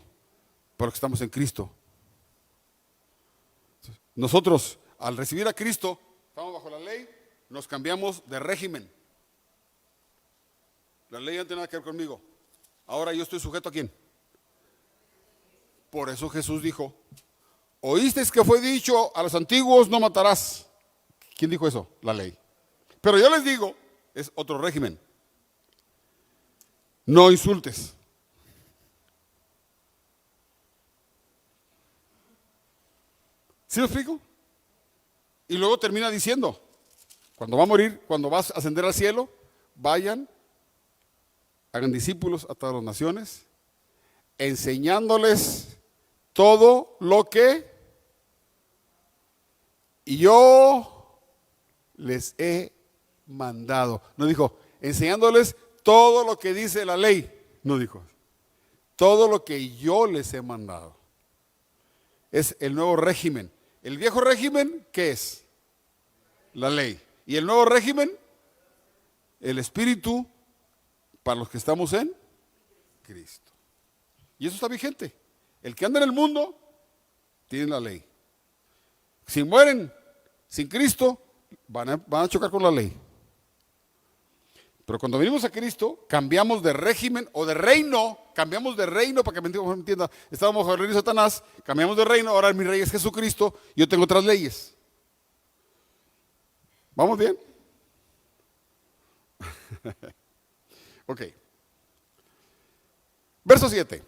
para los que estamos en Cristo. Nosotros, al recibir a Cristo, estamos bajo la ley, nos cambiamos de régimen. La ley no tiene nada que ver conmigo. Ahora yo estoy sujeto ¿a quién? Por eso Jesús dijo, oísteis que fue dicho a los antiguos, no matarás. ¿Quién dijo eso? La ley. Pero yo les digo, es otro régimen. No insultes. ¿Sí lo explico? Y luego termina diciendo, cuando va a morir, cuando vas a ascender al cielo, vayan, hagan discípulos a todas las naciones, enseñándoles todo lo que yo les he mandado. No dijo, enseñándoles todo lo que dice la ley. No dijo, todo lo que yo les he mandado. Es el nuevo régimen. El viejo régimen, ¿qué es? La ley. Y el nuevo régimen, el Espíritu para los que estamos en Cristo. Y eso está vigente. El que anda en el mundo tiene la ley. Si mueren sin Cristo, van a chocar con la ley. Pero cuando venimos a Cristo, cambiamos de régimen o de reino, cambiamos de reino, para que me entienda, estábamos bajo el reino de Satanás, cambiamos de reino, ahora mi rey es Jesucristo, yo tengo otras leyes. ¿Vamos bien? Ok. Verso 7.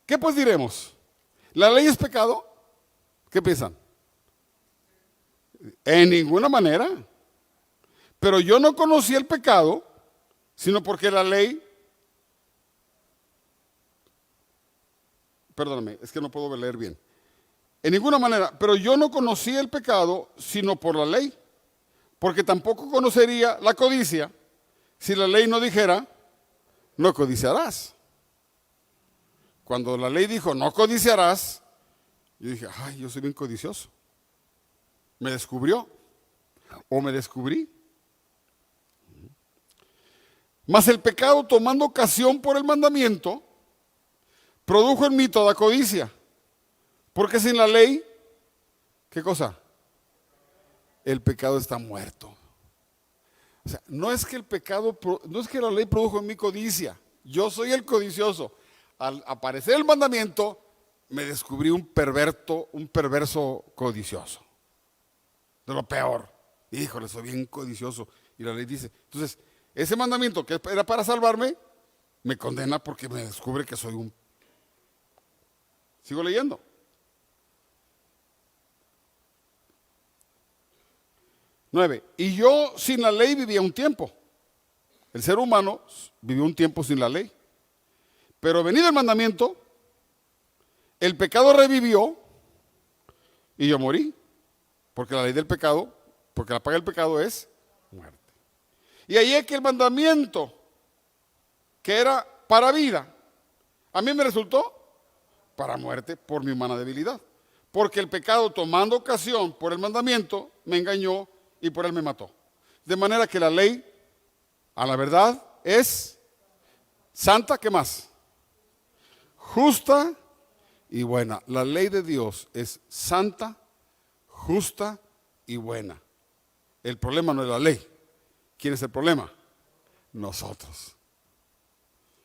¿Qué pues diremos? ¿La ley es pecado? ¿Qué piensan? En ninguna manera. Pero yo no conocí el pecado, sino porque la ley, perdóname, es que no puedo leer bien. En ninguna manera, pero yo no conocí el pecado, sino por la ley. Porque tampoco conocería la codicia si la ley no dijera, no codiciarás. Cuando la ley dijo, no codiciarás, yo dije, ay, yo soy bien codicioso. Me descubrió, o me descubrí. Mas el pecado, tomando ocasión por el mandamiento, produjo en mí toda codicia. Porque sin la ley, ¿qué cosa? El pecado está muerto. O sea, no es que el pecado, no es que la ley produjo en mí codicia. Yo soy el codicioso. Al aparecer el mandamiento, me descubrí un perverso codicioso. De lo peor. Híjole, soy bien codicioso. Y la ley dice, entonces, ese mandamiento que era para salvarme, me condena porque me descubre que soy un... Sigo leyendo. Nueve. Y yo sin la ley vivía un tiempo. El ser humano vivió un tiempo sin la ley. Pero venido el mandamiento, el pecado revivió y yo morí. Porque la ley del pecado, porque la paga del pecado es muerte. Y ahí es que el mandamiento, que era para vida, a mí me resultó para muerte por mi humana debilidad. Porque el pecado, tomando ocasión por el mandamiento, me engañó y por él me mató. De manera que la ley, a la verdad, es santa, ¿qué más? Justa y buena. La ley de Dios es santa, justa y buena. El problema no es la ley. ¿Quién es el problema? Nosotros.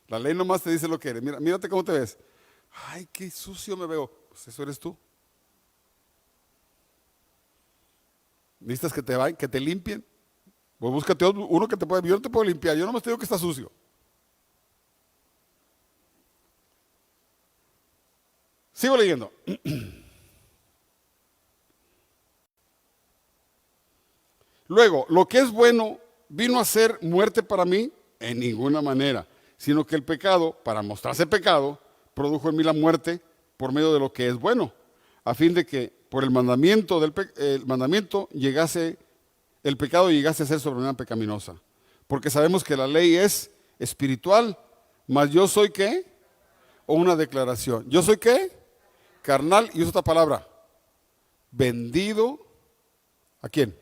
La ley nomás te dice lo que eres. Mírate cómo te ves. Ay, qué sucio me veo. Pues eso eres tú. ¿Necesitas que te limpien? Pues búscate uno que te pueda. Yo no te puedo limpiar. Yo nomás te digo que está sucio. Sigo leyendo. Luego, lo que es bueno vino a ser muerte para mí en ninguna manera, sino que el pecado, para mostrarse pecado, produjo en mí la muerte por medio de lo que es bueno, a fin de que por el mandamiento llegase el pecado llegase a ser sobremanera pecaminosa. Porque sabemos que la ley es espiritual, mas yo soy ¿qué? O una declaración. ¿Yo soy qué? Carnal, y uso esta palabra, vendido, ¿a quién?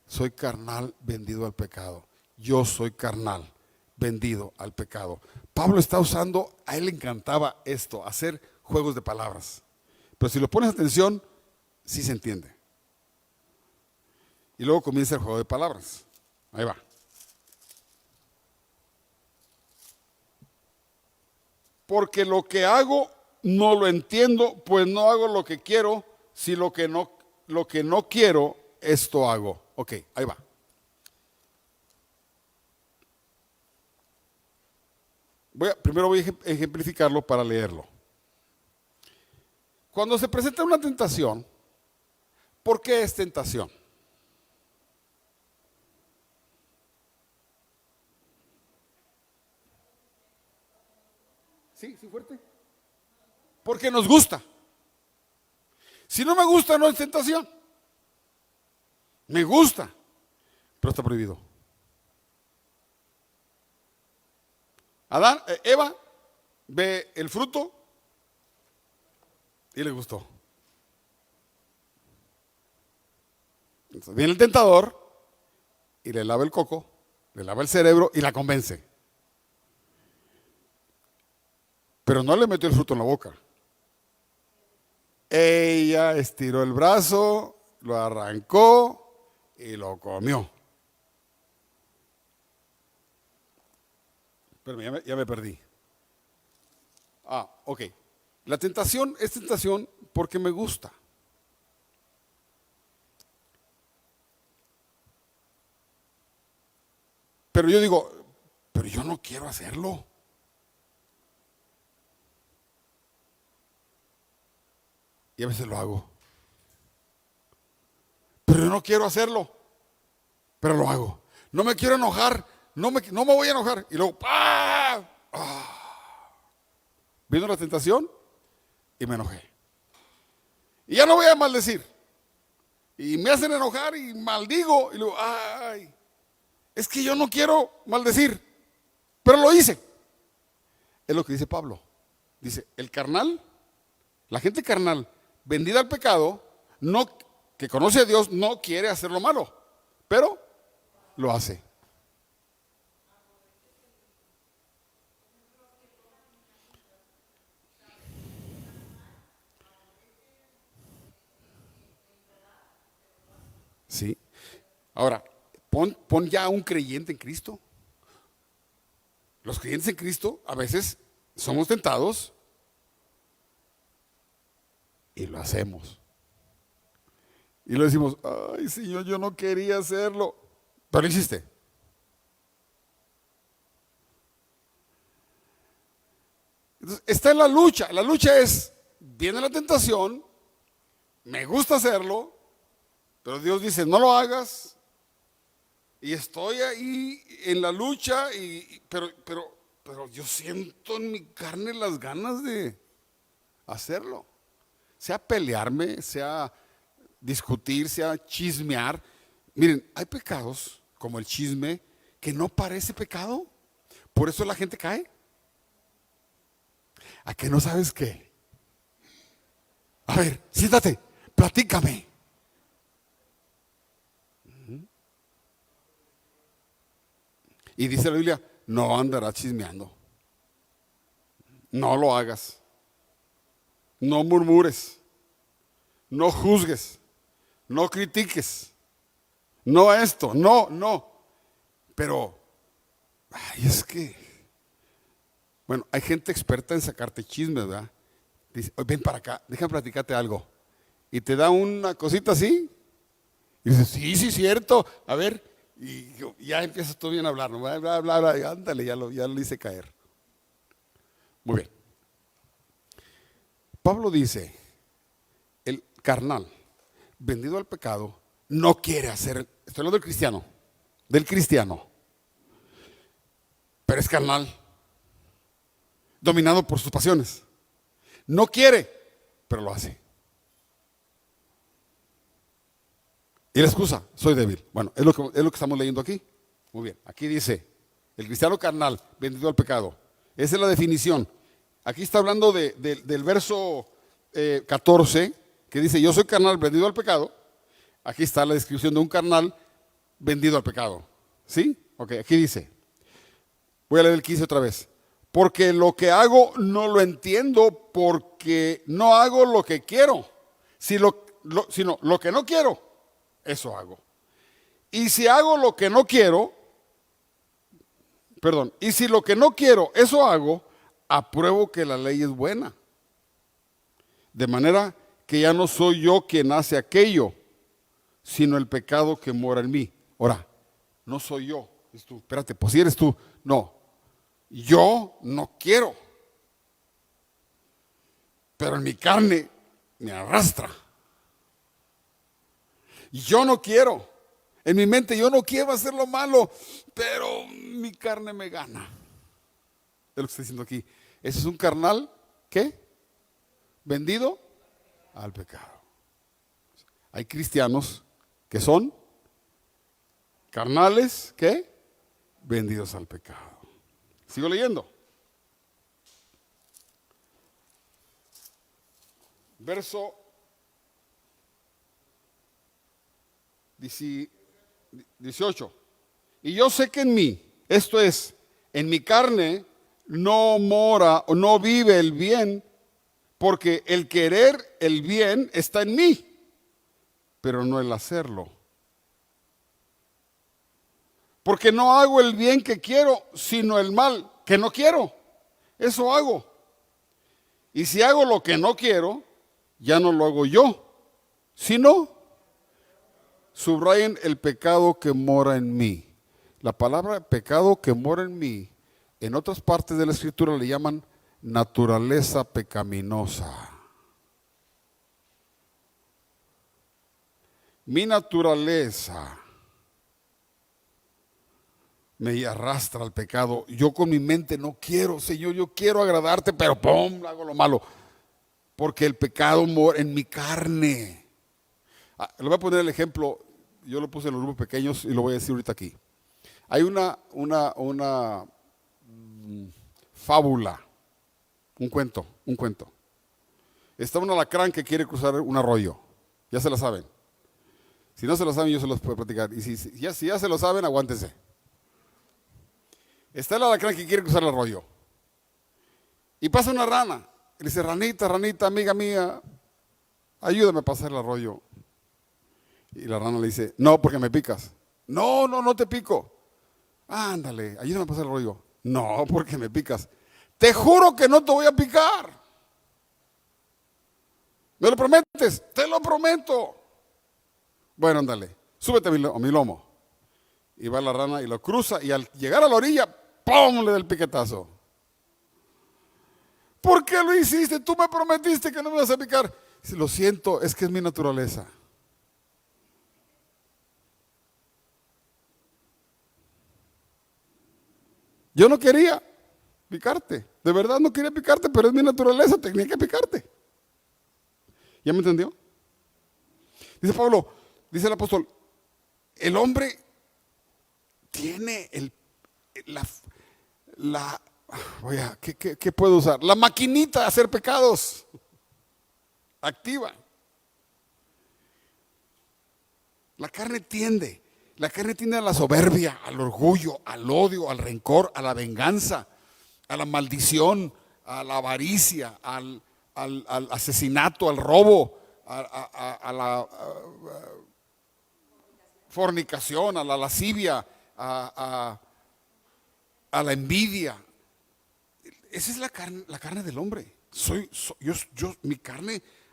Soy carnal, vendido al pecado. Yo soy carnal, vendido al pecado. Pablo está usando, a él le encantaba esto, hacer juegos de palabras. Pero si lo pones atención, sí se entiende. Y luego comienza el juego de palabras. Ahí va. Porque lo que hago no lo entiendo, pues no hago lo que quiero, si lo que no quiero, esto hago. Ok, ahí va. Primero voy a ejemplificarlo para leerlo. Cuando se presenta una tentación, ¿por qué es tentación? Sí, fuerte. Porque nos gusta. Si no me gusta, no es tentación. Me gusta, pero está prohibido. Eva ve el fruto y le gustó. Entonces viene el tentador y le lava el coco, le lava el cerebro y la convence. Pero no le metió el fruto en la boca. Ella estiró el brazo, lo arrancó y lo comió. Pero ya me perdí. Ok. La tentación es tentación porque me gusta. Pero yo digo, pero yo no quiero hacerlo. Y a veces lo hago. pero yo no quiero hacerlo, pero lo hago. No me quiero enojar, no me voy a enojar. Y luego, ¡pah! Vino la tentación y me enojé. Y ya no voy a maldecir. Y me hacen enojar y maldigo. Y luego, ¡ay! Es que yo no quiero maldecir, pero lo hice. Es lo que dice Pablo. Dice, el carnal, la gente carnal, vendida al pecado, no, que conoce a Dios, no quiere hacer lo malo, pero lo hace. Sí. Ahora, pon ya un creyente en Cristo. Los creyentes en Cristo a veces somos tentados y lo hacemos. Y le decimos, ay Señor, yo no quería hacerlo, pero lo hiciste. Entonces, está en la lucha. La lucha es, viene la tentación, me gusta hacerlo, pero Dios dice, no lo hagas. Y estoy ahí en la lucha, pero yo siento en mi carne las ganas de hacerlo. Sea pelearme, sea discutir, sea chismear. Miren, hay pecados como el chisme que no parece pecado. Por eso la gente cae. ¿A que no sabes qué? A ver, siéntate, platícame. Y dice la Biblia, no andarás chismeando. No lo hagas. No murmures. No juzgues. No critiques. No esto, no. Pero, ay, es que, bueno, hay gente experta en sacarte chismes, ¿verdad? Dice, ven para acá, déjame platicarte algo. Y te da una cosita así. Y dices, sí, cierto. A ver, y ya empiezas tú bien a hablar, ¿no? Bla, bla, bla, y ándale, ya lo hice caer. Muy bien. Pablo dice, el carnal, vendido al pecado, no quiere hacer, estoy hablando del cristiano, pero es carnal, dominado por sus pasiones. No quiere, pero lo hace. Y la excusa, soy débil. Bueno, es lo que estamos leyendo aquí. Muy bien, aquí dice, el cristiano carnal, vendido al pecado. Esa es la definición. Aquí está hablando del verso 14, que dice, yo soy carnal vendido al pecado. Aquí está la descripción de un carnal vendido al pecado. ¿Sí? Ok, aquí dice, voy a leer el 15 otra vez. Porque lo que hago no lo entiendo, porque no hago lo que quiero, sino lo que no quiero, eso hago. Y si hago lo que no quiero, y si lo que no quiero, eso hago, apruebo que la ley es buena. De manera que ya no soy yo quien hace aquello, sino el pecado que mora en mí. Ahora, no soy yo. Es tú. Espérate, pues si eres tú. No, yo no quiero. Pero en mi carne me arrastra. Y yo no quiero. En mi mente yo no quiero hacer lo malo, pero mi carne me gana. Es lo que estoy diciendo aquí. Ese es un carnal, ¿qué? Vendido al pecado. Hay cristianos que son carnales, ¿qué? Vendidos al pecado. Sigo leyendo. Verso 18. Y yo sé que en mí, esto es, en mi carne, no mora o no vive el bien, porque el querer el bien está en mí, pero no el hacerlo. Porque no hago el bien que quiero, sino el mal que no quiero. Eso hago. Y si hago lo que no quiero, ya no lo hago yo, sino, subrayen, el pecado que mora en mí. La palabra pecado que mora en mí, en otras partes de la Escritura le llaman naturaleza pecaminosa. Mi naturaleza me arrastra al pecado. Yo con mi mente no quiero, Señor, yo quiero agradarte, pero ¡pum!, hago lo malo. Porque el pecado mora en mi carne. Le voy a poner el ejemplo, yo lo puse en los grupos pequeños y lo voy a decir ahorita aquí. Hay una fábula, un cuento. Está un alacrán que quiere cruzar un arroyo. Ya se la saben. Si no se lo saben, yo se los puedo platicar. Y si ya se lo saben, aguántense. Está el alacrán que quiere cruzar el arroyo. Y pasa una rana. Y le dice, ranita, ranita, amiga mía, ayúdame a pasar el arroyo. Y la rana le dice, no, porque me picas. No, no, no te pico. Ándale, ayúdame a pasar el arroyo. No, porque me picas. Te juro que no te voy a picar. ¿Me lo prometes? Te lo prometo. Bueno, ándale, súbete a mi lomo. Y va la rana y lo cruza y al llegar a la orilla, ¡pum!, le da el piquetazo. ¿Por qué lo hiciste? Tú me prometiste que no me vas a picar. Dice, lo siento, es que es mi naturaleza. Yo no quería picarte, de verdad no quería picarte, pero es mi naturaleza, tenía que picarte. ¿Ya me entendió? Dice Pablo, dice el apóstol, el hombre tiene ¿qué puedo usar? La maquinita de hacer pecados activa. La carne tiende a la soberbia, al orgullo, al odio, al rencor, a la venganza, a la maldición, a la avaricia, al asesinato, al robo, a la fornicación, a la lascivia, a la envidia. Esa es la carne del hombre.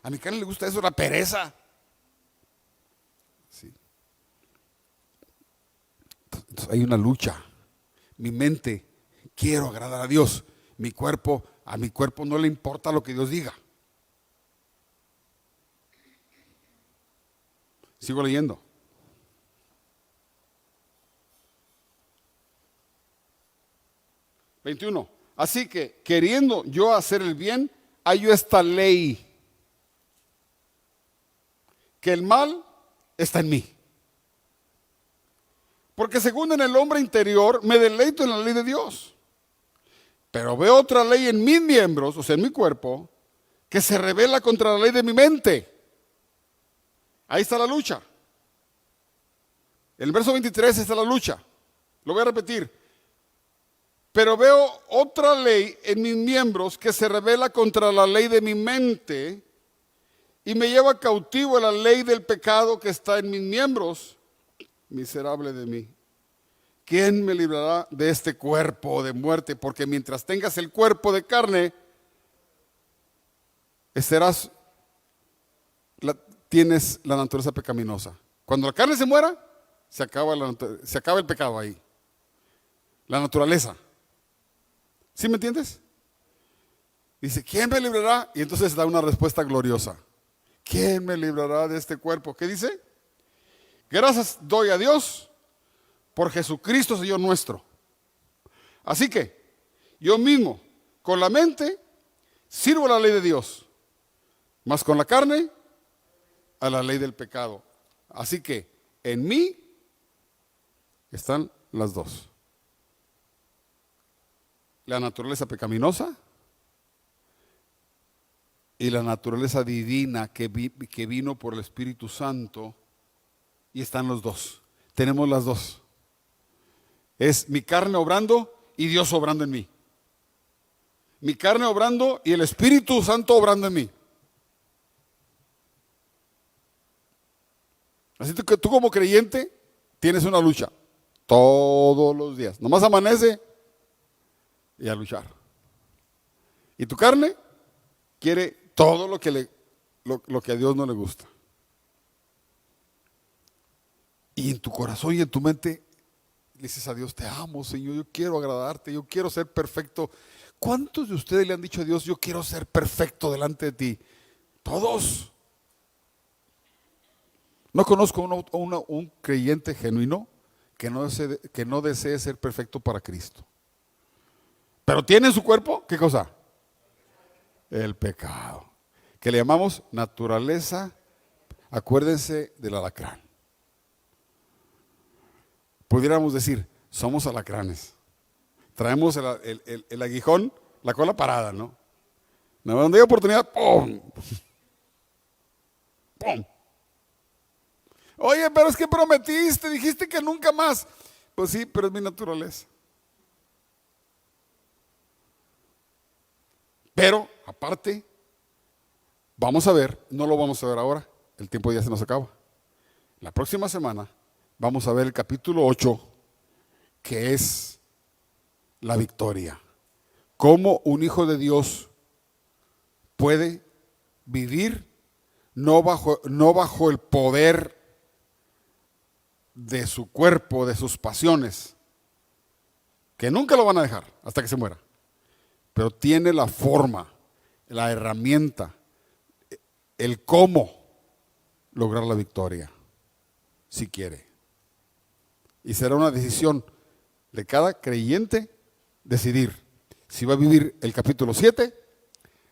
A mi carne le gusta eso, la pereza. Sí. Entonces hay una lucha. Mi mente, quiero agradar a Dios. A mi cuerpo no le importa lo que Dios diga. Sigo leyendo. (21) Así que, queriendo yo hacer el bien, hallo esta ley, que el mal está en mí. Porque según en el hombre interior, me deleito en la ley de Dios. Pero veo otra ley en mis miembros, o sea, en mi cuerpo, que se rebela contra la ley de mi mente. Ahí está la lucha. En el verso 23 está la lucha. Lo voy a repetir. Pero veo otra ley en mis miembros que se rebela contra la ley de mi mente y me lleva cautivo a la ley del pecado que está en mis miembros. Miserable de mí. ¿Quién me librará de este cuerpo de muerte? Porque mientras tengas el cuerpo de carne, tienes la naturaleza pecaminosa. Cuando la carne se muera, se acaba el pecado ahí. La naturaleza. ¿Sí me entiendes? Dice, ¿quién me librará? Y entonces da una respuesta gloriosa. ¿Quién me librará de este cuerpo? ¿Qué dice? Gracias doy a Dios por Jesucristo Señor nuestro. Así que yo mismo, con la mente, sirvo a la ley de Dios, mas con la carne, a la ley del pecado. Así que en mí están las dos. La naturaleza pecaminosa y la naturaleza divina que vino por el Espíritu Santo, y están los dos. Tenemos las dos. Es mi carne obrando y Dios obrando en mí. Mi carne obrando y el Espíritu Santo obrando en mí. Así que tú como creyente tienes una lucha todos los días. Nomás amanece y a luchar. Y tu carne quiere todo lo que a Dios no le gusta. Y en tu corazón y en tu mente le dices a Dios, te amo, Señor, yo quiero agradarte, yo quiero ser perfecto. ¿Cuántos de ustedes le han dicho a Dios, yo quiero ser perfecto delante de ti? Todos. No conozco un creyente genuino que no desee ser perfecto para Cristo. Pero tiene en su cuerpo, ¿qué cosa? El pecado. Que le llamamos naturaleza. Acuérdense del alacrán. Pudiéramos decir, somos alacranes. Traemos el aguijón, la cola parada, ¿no? Nada más donde hay oportunidad, ¡pum! ¡Pum! Oye, pero es que prometiste, dijiste que nunca más. Pues sí, pero es mi naturaleza. Pero, aparte, vamos a ver, no lo vamos a ver ahora, el tiempo ya se nos acaba. La próxima semana vamos a ver el capítulo 8, que es la victoria. Cómo un hijo de Dios puede vivir no bajo el poder de su cuerpo, de sus pasiones, que nunca lo van a dejar hasta que se muera. Pero tiene la forma, la herramienta, el cómo lograr la victoria, si quiere. Y será una decisión de cada creyente decidir si va a vivir el capítulo 7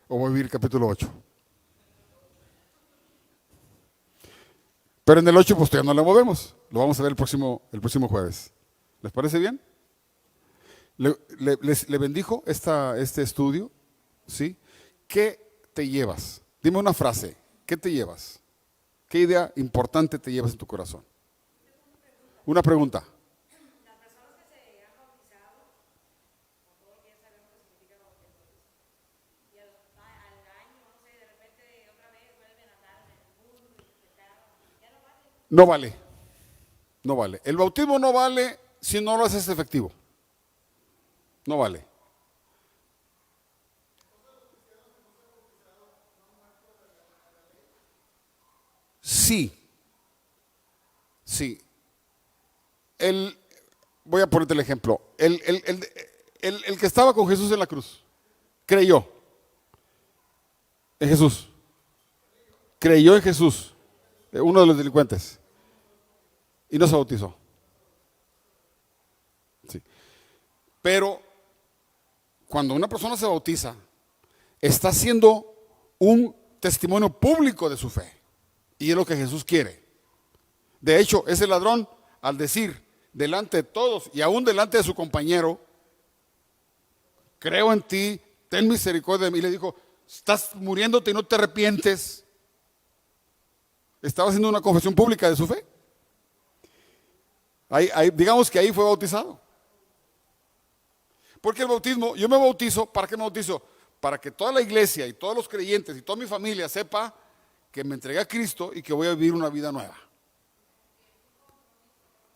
o va a vivir el capítulo 8. Pero en el 8 pues todavía no lo movemos. Lo vamos a ver el próximo jueves. ¿Les parece bien? ¿Le bendijo este estudio? ¿Sí? ¿Qué te llevas? Dime una frase. ¿Qué te llevas? ¿Qué idea importante te llevas en tu corazón? Una pregunta. Las personas que se han bautizado, con todo lo que ya sabemos que significa bautismo, y al año, no sé, de repente otra vez vuelven a andar en el mundo y pecado, ya no vale. No vale. No vale. El bautismo no vale si no lo haces efectivo. No vale. Sí. Sí. Voy a ponerte el ejemplo. El que estaba con Jesús en la cruz, creyó en Jesús. Creyó en Jesús, uno de los delincuentes, y no se bautizó. Sí. Pero cuando una persona se bautiza, está haciendo un testimonio público de su fe. Y es lo que Jesús quiere. De hecho, ese ladrón, al decir delante de todos y aún delante de su compañero, creo en ti, ten misericordia de mí, le dijo, estás muriéndote y no te arrepientes. Estaba haciendo una confesión pública de su fe. Digamos que ahí fue bautizado. Porque el bautismo, yo me bautizo, ¿para qué me bautizo? Para que toda la iglesia y todos los creyentes y toda mi familia sepa que me entregué a Cristo y que voy a vivir una vida nueva.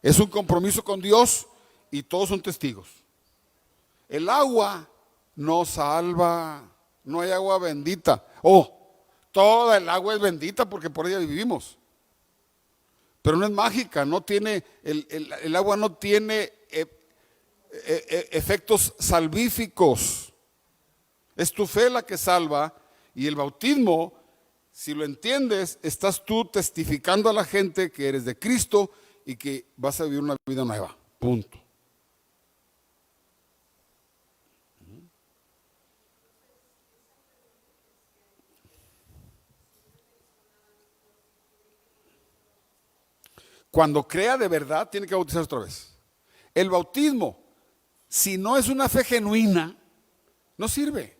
Es un compromiso con Dios y todos son testigos. El agua no salva, no hay agua bendita. Toda el agua es bendita porque por ella vivimos. Pero no es mágica, no tiene, el agua no tiene efectos salvíficos. Es tu fe la que salva, y el bautismo, si lo entiendes, estás tú testificando a la gente que eres de Cristo y que vas a vivir una vida nueva. Punto. Cuando crea de verdad, tiene que bautizarse otra vez. El bautismo, si no es una fe genuina, no sirve.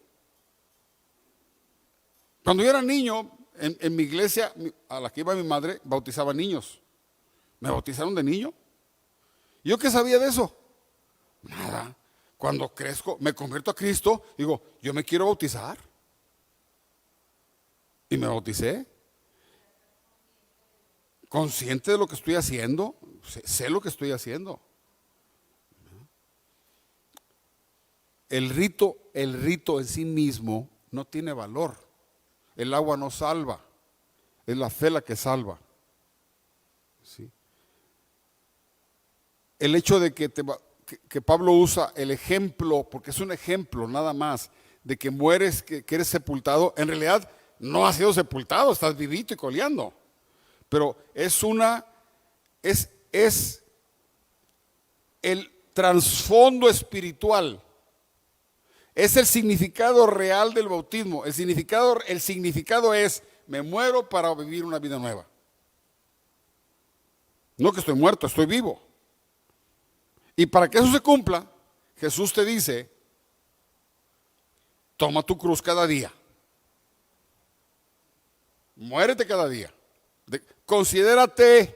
Cuando yo era niño, en mi iglesia, a la que iba mi madre, bautizaba niños. ¿Me bautizaron de niño? ¿Yo qué sabía de eso? Nada. Cuando crezco, me convierto a Cristo, digo, yo me quiero bautizar. Y me bauticé. Consciente de lo que estoy haciendo, sé lo que estoy haciendo. El rito en sí mismo no tiene valor. El agua no salva, es la fe la que salva. ¿Sí? El hecho de que Pablo usa el ejemplo, porque es un ejemplo nada más, de que mueres, que eres sepultado, en realidad no has sido sepultado, estás vivito y coleando. Pero es el trasfondo espiritual. Es el significado real del bautismo. El significado es, me muero para vivir una vida nueva. No que estoy muerto, estoy vivo. Y para que eso se cumpla, Jesús te dice, toma tu cruz cada día. Muérete cada día. Considérate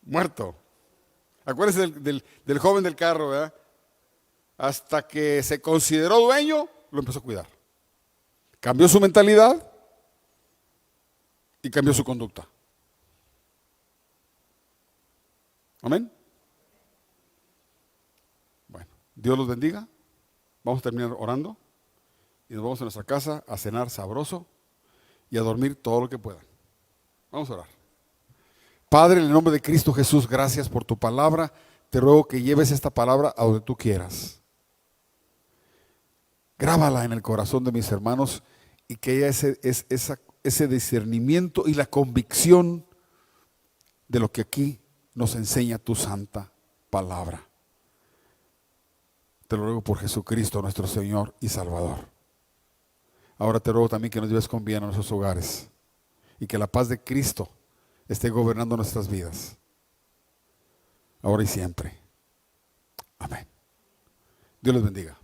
muerto. Acuérdense del joven del carro, ¿verdad? Hasta que se consideró dueño, lo empezó a cuidar. Cambió su mentalidad y cambió su conducta. Amén. Bueno, Dios los bendiga. Vamos a terminar orando y nos vamos a nuestra casa a cenar sabroso y a dormir todo lo que puedan. Vamos a orar. Padre, en el nombre de Cristo Jesús, gracias por tu palabra. Te ruego que lleves esta palabra a donde tú quieras. Grábala en el corazón de mis hermanos y que haya ese discernimiento y la convicción de lo que aquí nos enseña tu santa palabra. Te lo ruego por Jesucristo, nuestro Señor y Salvador. Ahora te ruego también que nos lleves con bien a nuestros hogares y que la paz de Cristo esté gobernando nuestras vidas, ahora y siempre. Amén. Dios les bendiga.